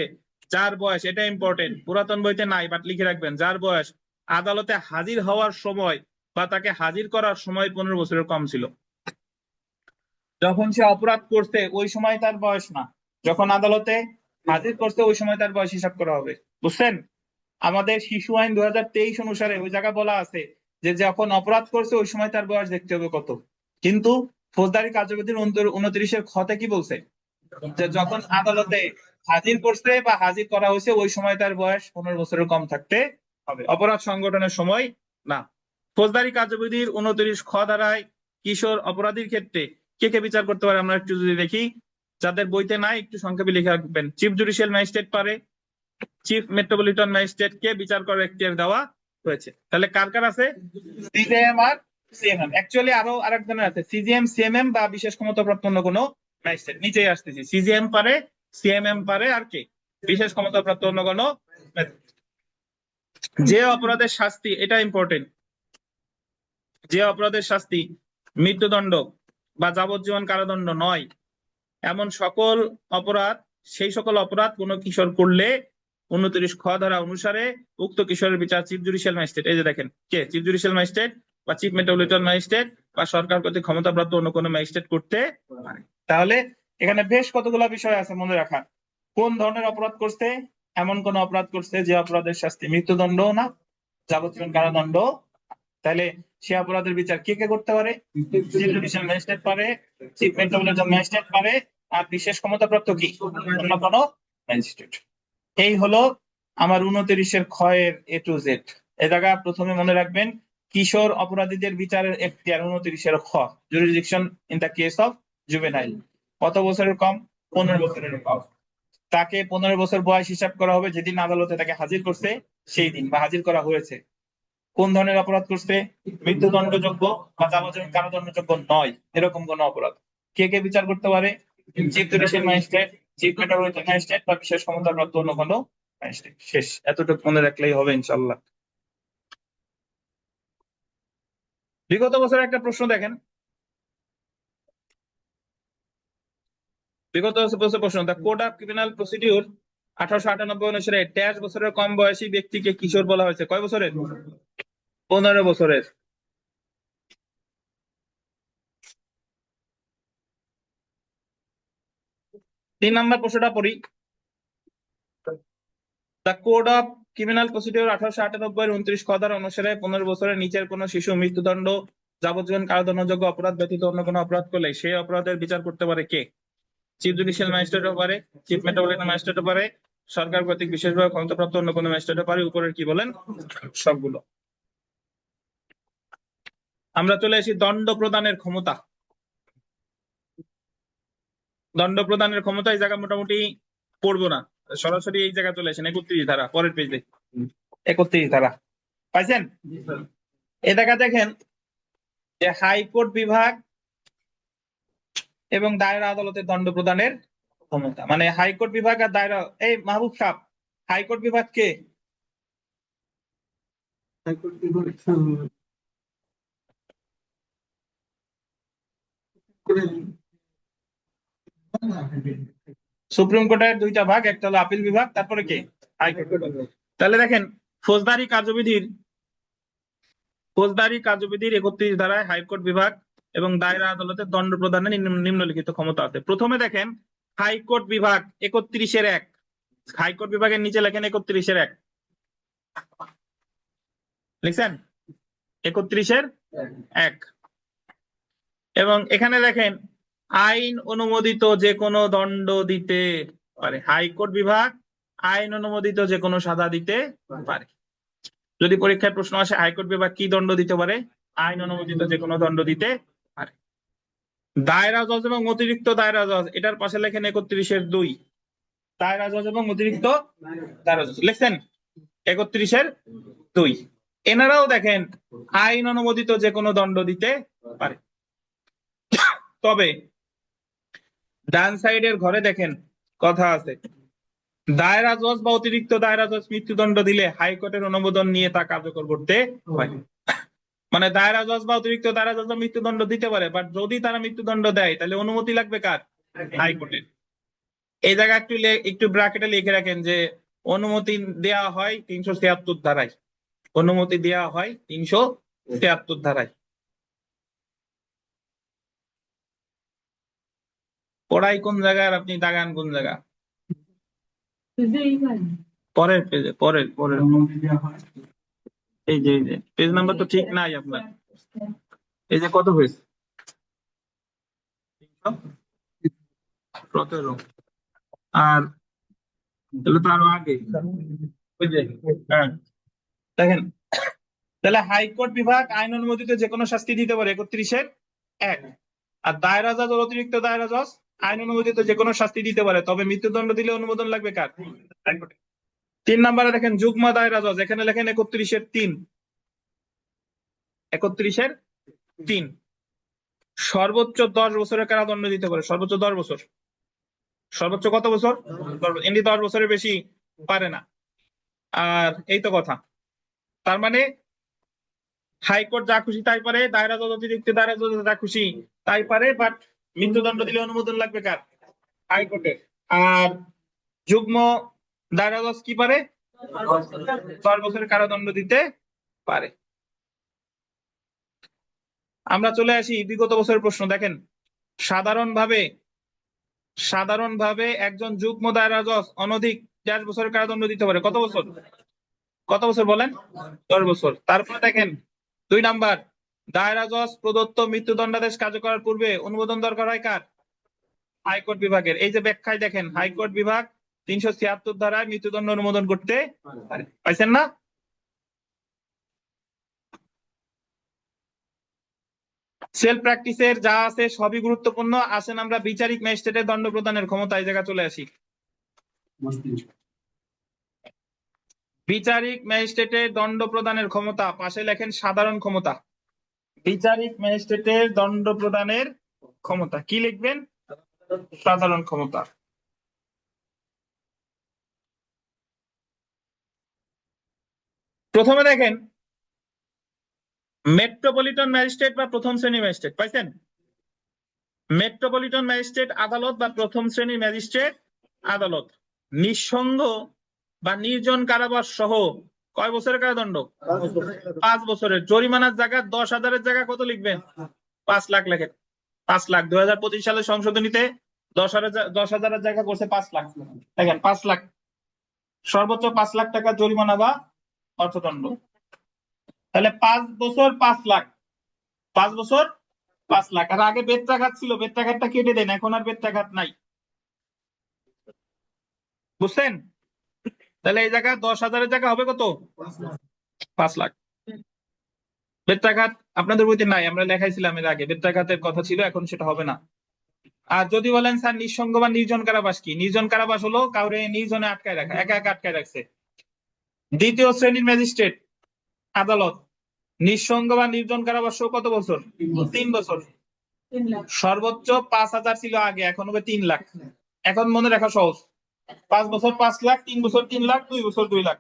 যার বয়স, এটা ইম্পর্টেন্ট, পুরাতন বইতে নাই বাট লিখে রাখবেন, যার বয়স আদালতে হাজির হওয়ার সময় বা তাকে হাজির করার সময় 15 বছরের কম ছিল। যখন সে অপরাধ করছে ওই সময় তার বয়স না, যখন আদালতে হাজির করছে ওই সময় তার বয়স হিসাব করা হবে। বুঝছেন? আমাদের শিশু আইন 2023 অনুসারে ওই জায়গায় বলা আছে যে যখন অপরাধ করছে ওই সময় তার বয়স দেখতে হবে কত। কিন্তু ফৌজদারি কার্যবিধির 29-এর খতে কি বলছে? যে যখন আদালতে হাজির করছে বা হাজির করা হয়েছে ওই সময় তার বয়স 15 বছরের কম থাকতে হবে, অপরাধ সংগঠনের সময় না। ফৌজদারি কার্যবিধির 29 খ ধারায় কিশোর অপরাধীর ক্ষেত্রে কে কে বিচার করতে পারে আমরা একটু যদি দেখি, যাদের বইতে নাই একটু সংক্ষেপে লিখে রাখবেন। চিফ জুডিশিয়াল ম্যাজিস্ট্রেট পারে, চিফ মেট্রোপলিটন ম্যাজিস্ট্রেট কে বিচার করার এখতিয়ার দেওয়া হয়েছে। তাহলে কার কার আছে? সিজেএম আর সিএমএম। অ্যাকচুয়ালি আরো আরেকজনের আছে, সিজিএম, সিএমএম বা বিশেষ ক্ষমতাপ্রাপ্ত অন্য কোনো ম্যাজিস্ট্রেট। নিচেই আসতেছি, সিজিএম পারে, সিএমএম পারে, আর কে? বিশেষ ক্ষমতাপ্রাপ্ত অন্য কোনো ম্যাজিস্ট্রেট। যে অপরাধের শাস্তি, এটা ইম্পর্টেন্ট, যে অপরাধের শাস্তি মৃত্যুদণ্ড বা যাবজ্জীবন কারাদণ্ড নয় এমন সকল অপরাধ, সেই সকল অপরাধ কোন কিশোর করলে 29 খ ধারা অনুসারে উক্ত কিশোরের বিচার চিফ জুডিশিয়াল ম্যাজিস্ট্রেট, এই যে দেখেন কে, চিফ জুডিশিয়াল ম্যাজিস্ট্রেট বা চিফ মেট্রোপলিটন ম্যাজিস্ট্রেট বা সরকার কর্তৃক ক্ষমতাপ্রাপ্ত অন্য কোনো ম্যাজিস্ট্রেট করতে পারে। তাহলে এখানে বেশ কতগুলো বিষয় আছে মনে রাখার। কোন ধরনের অপরাধ করছে? এমন কোন অপরাধ করছে যে অপরাধের শাস্তি মৃত্যুদণ্ড না, যাবজ্জীবন কারাদণ্ড। তাহলে সে অপরাধের বিচার কে কে করতে পারে? চিফ জুডিশিয়াল ম্যাজিস্ট্রেট পারে, চিফ মেট্রোপলিটন ম্যাজিস্ট্রেট পারে, আর বিশেষ ক্ষমতাপ্রাপ্ত কি অন্য কোনো ম্যাজিস্ট্রেট। এই হলো আমার 29-এর খ এর A to Z। এ জায়গা প্রথমে মনে রাখবেন, কিশোর অপরাধীদের বিচারের এখতিয়ার 29-এর খ, jurisdiction in the case of juvenile. কত বছরের কম? 15 বছরের কম। তাকে 15 বছর বয়স হিসাব করা হবে যেদিন আদালতে তাকে হাজির করছে সেই দিন, বা হাজির করা হয়েছে। কোন ধরনের অপরাধ করছে? মৃত্যুদণ্ডযোগ্য বা যাবজ্জীবন কারাদণ্ডযোগ্য নয় এরকম কোন অপরাধ। কে কে বিচার করতে পারে? Chief judicial magistrate, chief metropolitan magistrate বা বিশেষ ক্ষমতাপ্রাপ্ত অন্য কোনো ম্যাজিস্ট্রেট। শেষ, এতটুকু মনে রাখলেই হবে ইনশাআল্লাহ। বিগত বছর একটা প্রশ্ন দেখেন, বিগত বছর প্রশ্ন, the code of criminal procedure 1898 অনুসারে 23 বছরের কম বয়সী ব্যক্তিকে কিশোর বলা হয়েছে। কয় বছরের? 15 বছরের। 3 নম্বর প্রশ্নটা পড়ি। The code of criminal procedure 1898 29 খ ধারা অনুসারে 15 বছরের নিচের কোন শিশু মৃত্যুদণ্ড, যাবজ্জীবন কারাদণ্ডযোগ্য অপরাধ ব্যতীত অন্য কোনো অপরাধ করলে সেই অপরাধের বিচার করতে পারে কে? চিফ জুডিশিয়াল ম্যাজিস্ট্রেটও পারে, চিফ মেট্রোপলিটন ম্যাজিস্ট্রেটও পারে, সরকার কর্তৃক বিশেষভাবে ক্ষমতাপ্রাপ্ত অন্য কোনো ম্যাজিস্ট্রেটও পারে। উপরের কি বলেন? সবগুলো। আমরা চলে আসি দণ্ড প্রদানের ক্ষমতা। দণ্ড প্রদানের ক্ষমতা এই জায়গা মোটামুটি পড়বো না, সরাসরি এই জায়গা চলে আসেন 31 ধারা, পরের পেজে 31 ধারা পাইছেন? এ জায়গা দেখেন যে হাইকোর্ট বিভাগ এবং দায়রা আদালতের দণ্ড প্রদানের ক্ষমতা, মানে হাইকোর্ট বিভাগ আর দায়রা। এই মাহবুব সাহেব, হাইকোর্ট বিভাগ কে? হাইকোর্ট বিভাগ সুপ্রিম কোর্টের দুইটা ভাগ, একটা হলো আপিল বিভাগ, তারপরে কে? হাইকোর্ট বিভাগ। তাহলে দেখেন ফৌজদারি কার্যবিধির 31 ধারায় হাইকোর্ট বিভাগ এবং দায়রা আদালতের দণ্ড প্রদানের নিম্নলিখিত ক্ষমতা আছে। প্রথমে দেখেন হাইকোর্ট বিভাগ 31-1, হাইকোর্ট বিভাগের নিচে লেখেন 31-1, লিখছেন 31-1। এবং এখানে দেখেন আইন অনুমোদিত যে কোনো দণ্ড দিতে পারে, হাইকোর্ট বিভাগ আইন অনুমোদিত যে কোনো সাজা দিতে পারে। যদি পরীক্ষায় প্রশ্ন আসে হাইকোর্ট বিভাগ কি দণ্ড দিতে পারে, আইন অনুমোদিত যে কোনো দণ্ড দিতে পারে। দায়রা জজ এবং অতিরিক্ত দায়রা জজ, এটার পাশে লেখেন 31-2, দায়রা জজ এবং অতিরিক্ত দায়রা জজ লিখছেন 31-2। এনারাও দেখেন আইন অনুমোদিত যে কোনো দণ্ড দিতে পারে। তবে ডান সাইডের ঘরে দেখেন কথা আছে, দায়রা জজ বা অতিরিক্ত দায়রা জজ মৃত্যুদণ্ড দিলে হাইকোর্টের অনুমোদন নিয়ে তা কার্যকর করতে হয়। মানে দায়রা জজ বা অতিরিক্ত দায়রা জজ মৃত্যুদণ্ড দিতে পারে, বাট যদি তারা মৃত্যুদণ্ড দেয় তাহলে অনুমতি লাগবে কার? হাইকোর্টের। এই জায়গা একটু ব্র্যাকেটে লিখে রাখেন যে অনুমতি দেওয়া হয় 376 ধারায়, অনুমতি দেওয়া হয় 376 ধারায়। পড়াই কোন জায়গায় আর আপনি দাগান কোন জায়গা? পরের পেজে, পরের এই যে পেজ নাম্বার তো ঠিক নাই আপনার। এই যে কত হয়েছে? 317। আর তাহলে তো আরো আগে, ওই যে হ্যাঁ দেখেন, তাহলে হাইকোর্ট বিভাগ আইন অনুমোদিত যে কোনো শাস্তি দিতে পারে 31-1। আর দায়রা জজ ও অতিরিক্ত দায়রা জজ আইন অনুমোদিত যে কোনো শাস্তি দিতে পারে, তবে মৃত্যুদণ্ড দিলে অনুমোদন লাগবে কার? হাইকোর্টের। 3 নম্বরে দেখেন যুগ্ম দায়রা জজ, এখানে লেখেন 31-3, 31-3। সর্বোচ্চ 10 বছরের কারাদণ্ড দিতে পারে, সর্বোচ্চ 10 বছর। সর্বোচ্চ কত বছর? এমনি 10 বছরের বেশি পারে না। আর এই তো কথা, তার মানে হাইকোর্ট যা খুশি তাই পারে, দায়রা জজ অতিরিক্ত দায়রা জজ যা খুশি তাই পারে, বাট মৃত্যুদণ্ড দিলে অনুমোদন লাগবে কার? হাইকোর্টের। আর যুগ্ম দায়রা জজ কি পারে? 10 বছরের কারাদণ্ড দিতে পারে। আমরা চলে আসি বিগত বছরের প্রশ্ন। দেখেন সাধারণভাবে একজন যুগ্ম দায়রা জজ অনধিক 10 বছরের কারাদণ্ড দিতে পারে। কত বছর? কত বছর বলেন? 10 বছর। তারপরে দেখেন 2 নাম্বার, দায়রা জজ প্রদত্ত মৃত্যুদণ্ডাদেশ কার্যকর পূর্বে অনুমোদন দরকার হয় কার? হাইকোর্ট বিভাগের। এই যে ব্যাখ্যায় দেখেন হাইকোর্ট বিভাগ 376 ধারায় মৃত্যুদণ্ড অনুমোদন করতে পারে। পাইছেন না? সেলফ প্র্যাকটিসের যা আছে সবই গুরুত্বপূর্ণ। আসেন আমরা বিচারিক ম্যাজিস্ট্রেটের দণ্ড প্রদানের ক্ষমতা এই জায়গা চলে আসি। বিচারিক ম্যাজিস্ট্রেটের দণ্ড প্রদানের ক্ষমতা, পাশে লেখেন সাধারণ ক্ষমতা। বিচারিক ম্যাজিস্ট্রেটের দণ্ড প্রদানের ক্ষমতা কি লিখবেন? সাধারণ ক্ষমতা। প্রথমে দেখেন মেট্রোপলিটন ম্যাজিস্ট্রেট বা প্রথম শ্রেণীর ম্যাজিস্ট্রেট, পাইছেন? মেট্রোপলিটন ম্যাজিস্ট্রেট আদালত বা প্রথম শ্রেণীর ম্যাজিস্ট্রেট আদালত নিঃসঙ্গ বা নির্জন কারাবাস সহ কয় বছরের কারাদণ্ড? 5 বছরের। জরিমানার জায়গা 10,000-এর জায়গা কত লিখবেন? 5 লাখ লেখেন। 5 লাখ। 2025 সালের সংশোধনীতে 10,000-এর জায়গা করছে 5 লাখ। দেখেন 5 লাখ, সর্বোচ্চ 5 লাখ টাকা জরিমানা বা অর্থদণ্ড। তাহলে 5 বছর 5 লাখ, 5 বছর 5 লাখ। আর আগে বেত্রাঘাত ছিল, বেত্রাঘাতটা কেটে দেন, এখন আর বেত্রাঘাত নাই। বুঝছেন? তাহলে এই জায়গা 10,000-এর জায়গা হবে কত? 5 লাখ। বেত্রাঘাত আপনাদের বইতে নাই, আমরা লেখাইছিলাম এর আগে, বেত্রাঘাতের কথা ছিল, এখন সেটা হবে না। আর যদি বলেন স্যার নিঃসঙ্গ বা নির্জন কারাবাস কি? নির্জন কারাবাস হলো কাউরে নির্জনে আটকায় রাখা, একা একা আটকায় রাখছে। দ্বিতীয় শ্রেণীর ম্যাজিস্ট্রেট আদালত নিঃসঙ্গ বা নির্জন কারাবাস কত বছর? 3 বছর। সর্বোচ্চ 5,000 ছিল আগে, এখন হবে 3 লাখ। এখন মনে রাখা সহজ, 5 বছর 5 লাখ, 3 বছর 3 লাখ, 2 বছর 2 লাখ।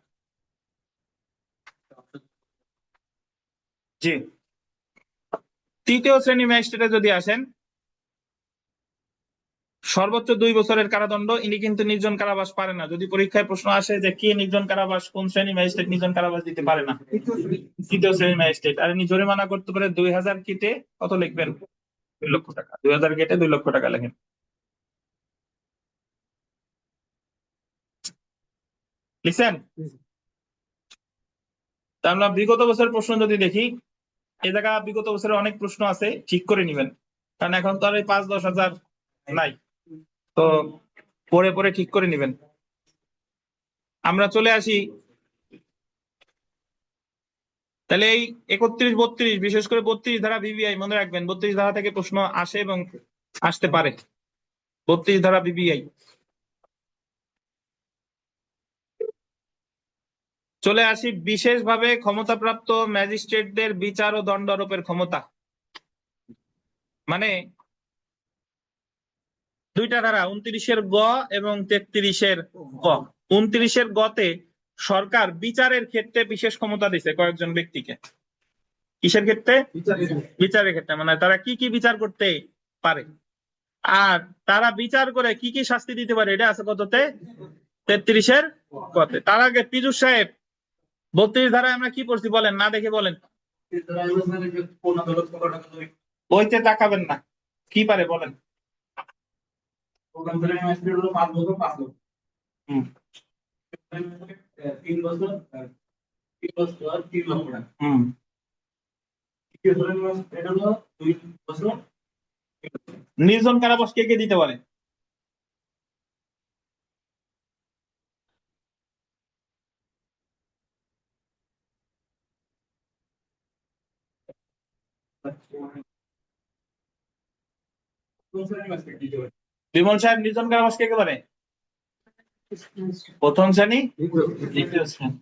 জি। তৃতীয় শ্রেণী ম্যাজিস্ট্রেটে যদি আসেন, সর্বোচ্চ 2 বছরের কারাদণ্ড। ইনি কিন্তু নির্জন কারাবাস পারে না। যদি পরীক্ষায় প্রশ্ন আসে যে কে নির্জন কারাবাস, কোন শ্রেণী ম্যাজিস্ট্রেট নির্জন কারাবাস দিতে পারে না? তৃতীয় শ্রেণী ম্যাজিস্ট্রেট। আর ইনি জরিমানা করতে পারে 2,000 কেটে কত লিখবেন? 2 লক্ষ টাকা। 2,000 কেটে 2 লক্ষ টাকা লেখেন। লিখছেন? তা আমরা বিগত বছরের প্রশ্ন যদি দেখি, এই জায়গা বিগত বছরের অনেক প্রশ্ন আছে, ঠিক করে নিবেন, কারণ এখন তো আর এই 5-10 হাজার নাই, তো পরে পরে ঠিক করে নিবেন। আমরা চলে আসি তাহলে এই 31-32, বিশেষ করে 32 ধারা ভিভিআই মনে রাখবেন, 32 ধারা থেকে প্রশ্ন আসে এবং আসতে পারে। 32 ধারা ভিভিআই চলে আসি বিশেষভাবে ক্ষমতাপ্রাপ্ত ম্যাজিস্ট্রেটদের বিচার ও দণ্ড আরোপের ক্ষমতা। মানে দুইটা ধারা, 29-এর গ এবং 33-এর গ। 29-এর গতে সরকার বিচারের ক্ষেত্রে বিশেষ ক্ষমতা দিছে কয়েকজন ব্যক্তিকে। কিসের ক্ষেত্রে? বিচারের ক্ষেত্রে, মানে তারা কি কি বিচার করতে পারে, আর তারা বিচার করে কি কি শাস্তি দিতে পারে, এটা আছে কততে? 33-এর গতে। তার আগে পীযূষ সাহেব 32 ধারায় আমরা কি পড়ছি বলেন, না দেখে বলেন। বইতে তাকাবেন না, কি পারে বলেন। হুম, 3 বছর 3 বছর 3 লক্ষ টাকা। হুম। এটা হলো 2 বছর। নির্জন কারাবাস কে কে দিতে পারে? বিমল সাহেব, নির্জন কারাবাস কে কে পারে? প্রথম শ্রেণী, দ্বিতীয় শ্রেণী।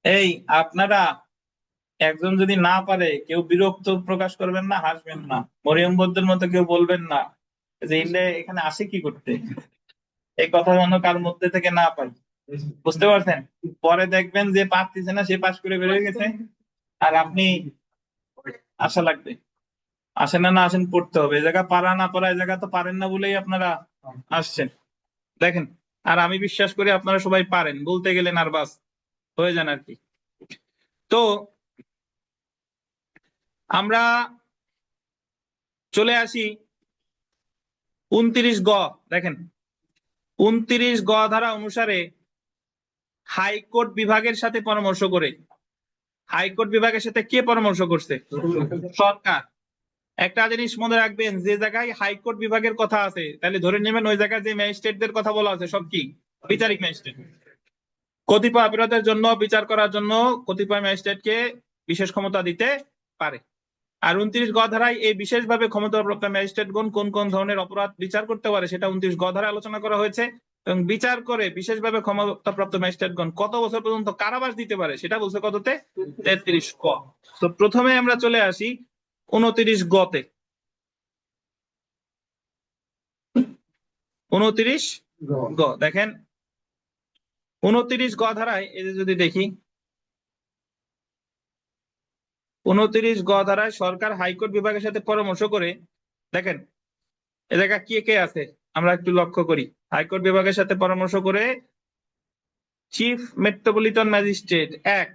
এই আপনারা একজন যদি না পারে, কেউ বিরক্ত প্রকাশ করবেন না, হাসবেন না, মরিয়ম বদ্দের মতো কেউ বলবেন না যে ইন্ডে এখানে আসে কি করতে, এই কথা যেন কার মধ্যে থেকে না পাই। বুঝতে পারছেন? পরে দেখবেন যে পারতেছে না, সে পাশ করে বেরিয়ে গেছে, আর আপনি আশা লাগবে। আসেন না, না আসেন, পড়তে হবে। এই জায়গা পারা না পারা, এই জায়গা তো পারেন না বলেই আপনারা আসছেন। দেখেন, আর আমি বিশ্বাস করি আপনারা সবাই পারেন, বলতে গেলে নার্ভাস হয়ে যান আর কি। তো আমরা চলে আসি 29 গ। দেখেন, 29 গ ধারা অনুসারে হাইকোর্ট বিভাগের সাথে পরামর্শ করে, হাইকোর্ট বিভাগের সাথে কে পরামর্শ করছে? সরকার। একটা জিনিস মনে রাখবেন, যে জায়গায় হাইকোর্ট বিভাগের কথা আছে, তাহলে ধরে নেবেন ওই জায়গায় যে ম্যাজিস্ট্রেটদের কথা বলা আছে সব কি বিচারিক ম্যাজিস্ট্রেট। কতিপয় অপরাধের জন্য বিচার করার জন্য কতিপয় ম্যাজিস্ট্রেটকে বিশেষ ক্ষমতা দিতে পারে। আর 29 গ ধারায় এই বিশেষভাবে ক্ষমতাপ্রাপ্ত ম্যাজিস্ট্রেটগণ কোন কোন ধরনের অপরাধ বিচার করতে পারে সেটা 29 গ ধারায় আলোচনা করা হয়েছে, এবং বিচার করে বিশেষভাবে ক্ষমতাপ্রাপ্ত ম্যাজিস্ট্রেটগণ কত বছর পর্যন্ত কারাবাস দিতে পারে সেটা বলছে কততে? 33 ক। তো প্রথমে আমরা চলে আসি 29 গতে। 29 গ দেখেন, 29 গ ধারায় এই যে যদি দেখি, 29 গ ধারায় সরকার হাইকোর্ট বিভাগের সাথে পরামর্শ করে, দেখেন এ জায়গা কে কে আছে আমরা একটু লক্ষ্য করি। হাইকোর্ট বিভাগের সাথে পরামর্শ করে chief metropolitan magistrate 1,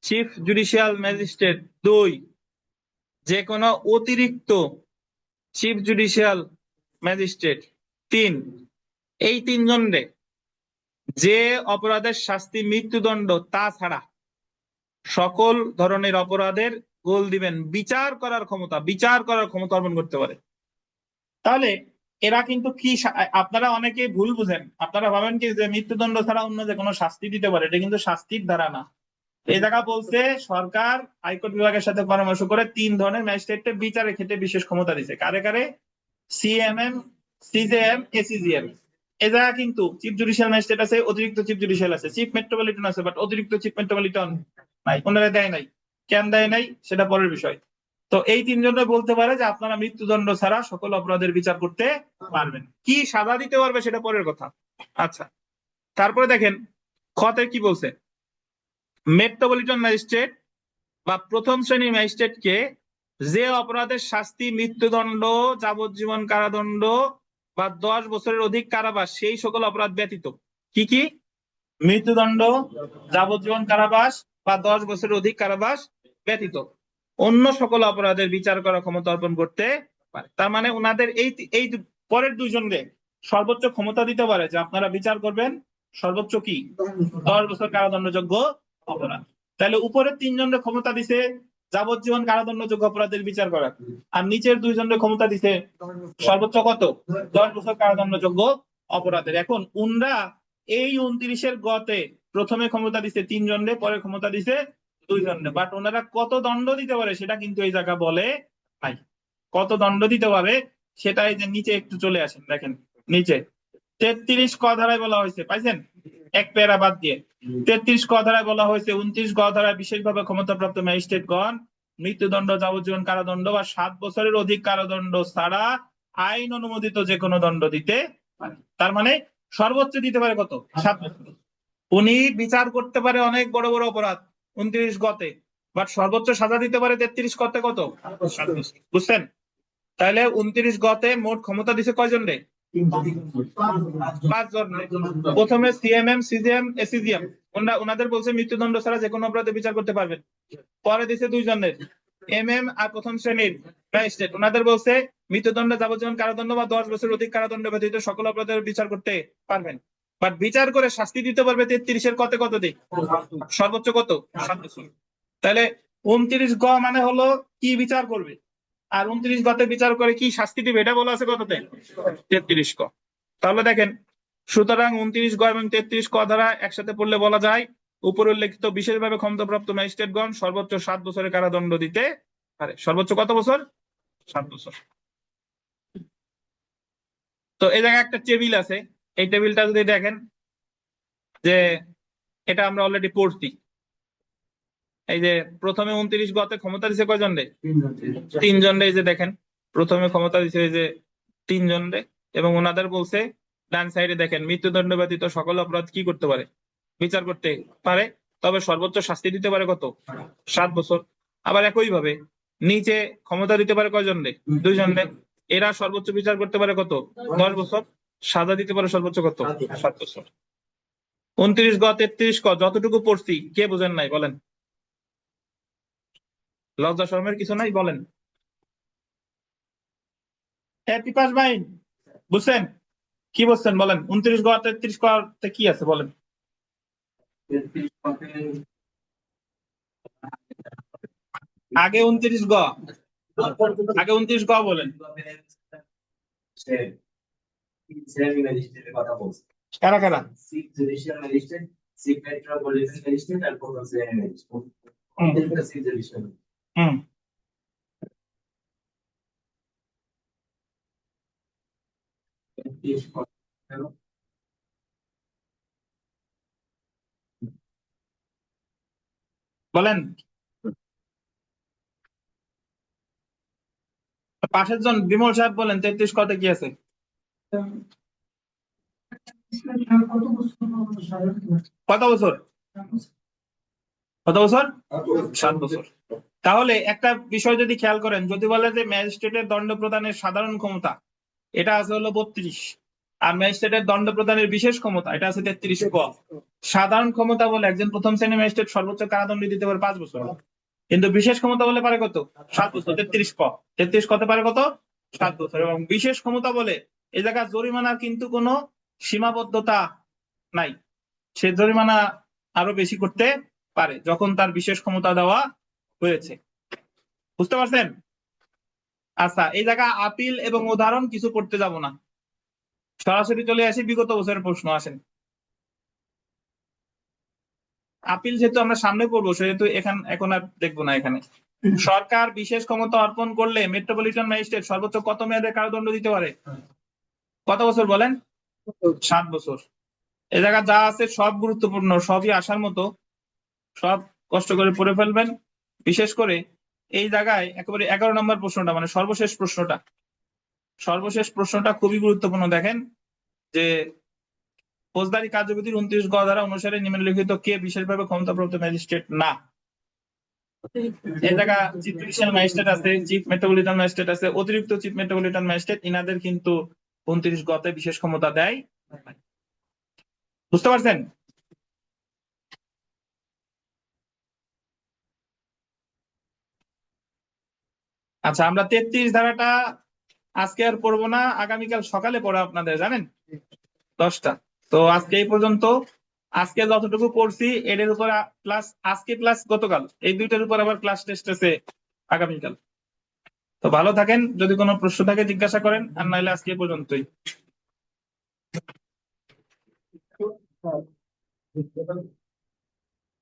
chief judicial magistrate 2, যে কোনো অতিরিক্ত চিফ জুডিশিয়াল ম্যাজিস্ট্রেট 3। এই 3 জনরে যে অপরাধের শাস্তি মৃত্যুদণ্ড তা ছাড়া সকল ধরনের অপরাধের গোল দিবেন বিচার করার ক্ষমতা অর্পণ করতে পারে। তাহলে এরা কিন্তু কি, আপনারা অনেকে ভুল বুঝেন, আপনারা ভাবেন কি যে মৃত্যুদণ্ড ছাড়া অন্য যে কোনো শাস্তি দিতে পারে, এটা কিন্তু শাস্তির ধারা না। এই জায়গা বলছে সরকার হাইকোর্ট বিভাগের সাথে পরামর্শ করে 3 ধরনের ম্যাজিস্ট্রেটকে বিচারের ক্ষেত্রে বিশেষ ক্ষমতা দিচ্ছে। কারে কারে? CMM, CJM, ACGM. এই জায়গা কিন্তু চিফ জুডিশিয়াল ম্যাজিস্ট্রেট আছে, অতিরিক্ত চিফ জুডিশিয়াল আছে, চিফ মেট্রোপলিটন আছে, বাট অতিরিক্ত চিফ মেট্রোপলিটন নাই। ওনারা দেয় নাই, কেন দেয় নাই সেটা পরের বিষয়। তো এই 3 জনরা বলতে পারে যে আপনারা মৃত্যুদণ্ড ছাড়া সকল অপরাধের বিচার করতে পারবেন। কি সাজা দিতে পারবে সেটা পরের কথা। আচ্ছা, তারপরে দেখেন খতে কি বলছে, মেট্রোপলিটন ম্যাজিস্ট্রেট বা প্রথম শ্রেণীর ম্যাজিস্ট্রেটকে যে অপরাধের শাস্তি মৃত্যুদণ্ড, যাবজ্জীবন কারাদণ্ড বা 10 বছরের অধিক কারাবাস সেই সকল অপরাধ ব্যতীত, কি কি? মৃত্যুদণ্ড, যাবজ্জীবন কারাবাস বা 10 বছরের অধিক কারাবাস ব্যতীত অন্য সকল অপরাধের বিচার করার ক্ষমতা অর্পণ করতে পারে। তার মানে ওনাদের এই পরের 2 জনকে সর্বোচ্চ ক্ষমতা দিতে পারে যে আপনারা বিচার করবেন সর্বোচ্চ কি 10 বছর কারাদণ্ডযোগ্য অপরাধ। তাহলে উপরের 3 জনের ক্ষমতা দিছে যাবজ্জীবন কারাদণ্ডযোগ্য অপরাধের বিচার করার, আর নিচের 2 জনের ক্ষমতা দিছে সর্বোচ্চ কত 10 বছর কারাদণ্ডযোগ্য অপরাধের। এখন উনরা এই 29-এর গতে প্রথমে ক্ষমতা দিছে 3 জনের, পরে ক্ষমতা দিছে 2 জনের, বাট ওনারা কত দণ্ড দিতে পারে সেটা কিন্তু এই জায়গা বলে নাই। কত দণ্ড দিতে পারে সেটা এই যে নিচে একটু চলে আসেন, দেখেন নিচে 33 ক ধারায় বলা হয়েছে, পাইছেন এক প্যারা বাদ দিয়ে। 33 ক ধারায় বলা হয়েছে 29 গ ধারায় বিশেষভাবে ক্ষমতাপ্রাপ্ত ম্যাজিস্ট্রেটগণ মৃত্যুদণ্ড, যাবজ্জীবন কারাদণ্ড বা 7 বছরের অধিক কারাদণ্ড ছাড়া আইন অনুমোদিত যে কোনো দণ্ড দিতে পারে। তার মানে সর্বোচ্চ দিতে পারে কত 7 বছর। উনি বিচার করতে পারে অনেক বড় বড় অপরাধ 29 গতে, বাট সর্বোচ্চ সাজা দিতে পারে 33 গতে কত 7 বছর। বুঝছেন? তাহলে 29 গতে মোট ক্ষমতা দিছে কয়জন রে? 5 জন। প্রথমে সিএমএম, সিজিএম, এসিজিএম, ওনাদের বলছে মৃত্যুদণ্ড ছাড়া যে কোনো অপরাধে বিচার করতে পারবেন। পরে দিছে 2 জনের এমএম আর প্রথম শ্রেণীর ম্যাজিস্ট্রেট, ওনাদের বলছে মৃত্যুদণ্ড, যাবজ্জীবন কারাদণ্ড বা 10 বছর অধিক কারাদণ্ড ব্যতীত সকল অপরাধের বিচার করতে পারবেন, বাট বিচার করে শাস্তি দিতে পারবে 33-এর কত কত দিক সর্বোচ্চ কত 7 বছর। তাহলে 29 গ মানে হলো কি বিচার করবে, আর 29 গতে বিচার করে কি শাস্তি দিবে এটা বলা আছে কততে 33 ক। তাহলে দেখেন, সুতরাং 29 গ এবং 33 ক দ্বারা একসাথে পড়লে বলা যায় উপর উল্লেখিত বিশেষভাবে ক্ষমতাপ্রাপ্ত ম্যাজিস্ট্রেটগণ সর্বোচ্চ 7 বছরের কারাদণ্ড দিতে পারে। সর্বোচ্চ কত বছর? 7 বছর। তো এই জায়গায় একটা টেবিল আছে, এই টেবিলটা যদি দেখেন যে এটা আমরা অলরেডি পড়ছি। এই যে প্রথমে 29 গতে ক্ষমতা দিছে কয়জন রে? 3 জন রে। এই যে দেখেন প্রথমে ক্ষমতা দিছে এই যে 3 জন রে, এবং ওনাদের বলছে ডান সাইডে দেখেন মৃত্যুদণ্ড ব্যতীত সকল অপরাধ কি করতে পারে বিচার করতে পারে, তবে সর্বোচ্চ শাস্তি দিতে পারে কত 7 বছর। আবার একই ভাবে নিচে ক্ষমতা দিতে পারে কয়জন রে? 2 জন রে। এরা সর্বোচ্চ বিচার করতে পারে কত 10 বছর, সাজা দিতে পারে সর্বোচ্চ কত 7 বছর। 29 গ 33 ক যতটুকু পড়ছি কে বুঝেন নাই বলেন? লজ্জা শরমের কিছু নাই বলেন। পিপাস ভাই বুঝছেন কি বলছেন বলেন? 29 গ 33 ক কি আছে বলেন? আগে 29 গ, আগে 29 গ বলেন। কথা বলছে কারা কারা? Chief judicial magistrate, chief metropolitan magistrate আর প্রধান general magistrate. Chief judicial hmm, বলেন। পাশের জন বিমল সাহেব বলেন 33 কতে কি আছে? কত বছর? কত বছর? 7 বছর। তাহলে একটা বিষয় যদি খেয়াল করেন, যদি বলে যে ম্যাজিস্ট্রেটের দণ্ড প্রদানের সাধারণ ক্ষমতা এটা আছে হলো 32, আর ম্যাজিস্ট্রেটের দণ্ড প্রদানের বিশেষ ক্ষমতা এটা আছে 33 ক। সাধারণ ক্ষমতা বলে একজন প্রথম শ্রেণীর ম্যাজিস্ট্রেট সর্বোচ্চ কারাদণ্ড দিতে পারে 5 বছর, কিন্তু বিশেষ ক্ষমতা বলে পারে কত 7 বছর। 33 ক, 33 কতে পারে কত 7 বছর। এবং বিশেষ ক্ষমতা বলে এই জায়গায় জরিমানার কিন্তু কোনো সীমাবদ্ধতা নাই, সে জরিমানা আরো বেশি করতে পারে যখন তার বিশেষ ক্ষমতা দেওয়া হয়েছে। বুঝতে পারছেন? আচ্ছা, এই জায়গা আপিল এবং উদাহরণ কিছু করতে যাব না, সরাসরি চলে আসি বিগত বছরের প্রশ্ন। আসেন, আপিল যেহেতু আমরা সামনে পড়বো সেহেতু এখন আর দেখবো না। এখানে সরকার বিশেষ ক্ষমতা অর্পণ করলে মেট্রোপলিটন ম্যাজিস্ট্রেট সর্বোচ্চ কত মেয়াদে কারাদণ্ড দিতে পারে? কত বছর বলেন? 7 বছর। এ জায়গা যা আছে সব গুরুত্বপূর্ণ, সবই আসার মতো, সব কষ্ট করে পড়ে ফেলবেন। বিশেষ করে এই জায়গায় একেবারে 11 নম্বর প্রশ্নটা, মানে সর্বশেষ প্রশ্নটা খুবই গুরুত্বপূর্ণ। দেখেন যে ফৌজদারি কার্যবিধির 29 গ ধারা অনুসারে নিম্নলিখিত কে বিশেষভাবে ক্ষমতাপ্রাপ্ত ম্যাজিস্ট্রেট না? এই জায়গা চিফ জুডিশিয়াল ম্যাজিস্ট্রেট আছে, চিফ মেট্রোপলিটন ম্যাজিস্ট্রেট আছে, অতিরিক্ত চিফ মেট্রোপলিটন ম্যাজিস্ট্রেট, ইনাদের কিন্তু 29 গতে বিশেষ ক্ষমতা দেয়। বুঝতে পারছেন? আচ্ছা, আমরা 33 ধারাটা আজকে আর পড়বো না, আগামীকাল সকালে পড়া আপনাদের, জানেন, 10টা। তো আজকে এই পর্যন্ত। আজকে যতটুকু পড়ছি এটার উপর প্লাস আজকে প্লাস গতকাল, এই দুইটার উপর আবার ক্লাস টেস্ট আছে আগামীকাল। তো ভালো থাকেন, যদি কোনো প্রশ্ন থাকে জিজ্ঞাসা করেন, আর নাহলে আজকে এই পর্যন্তই।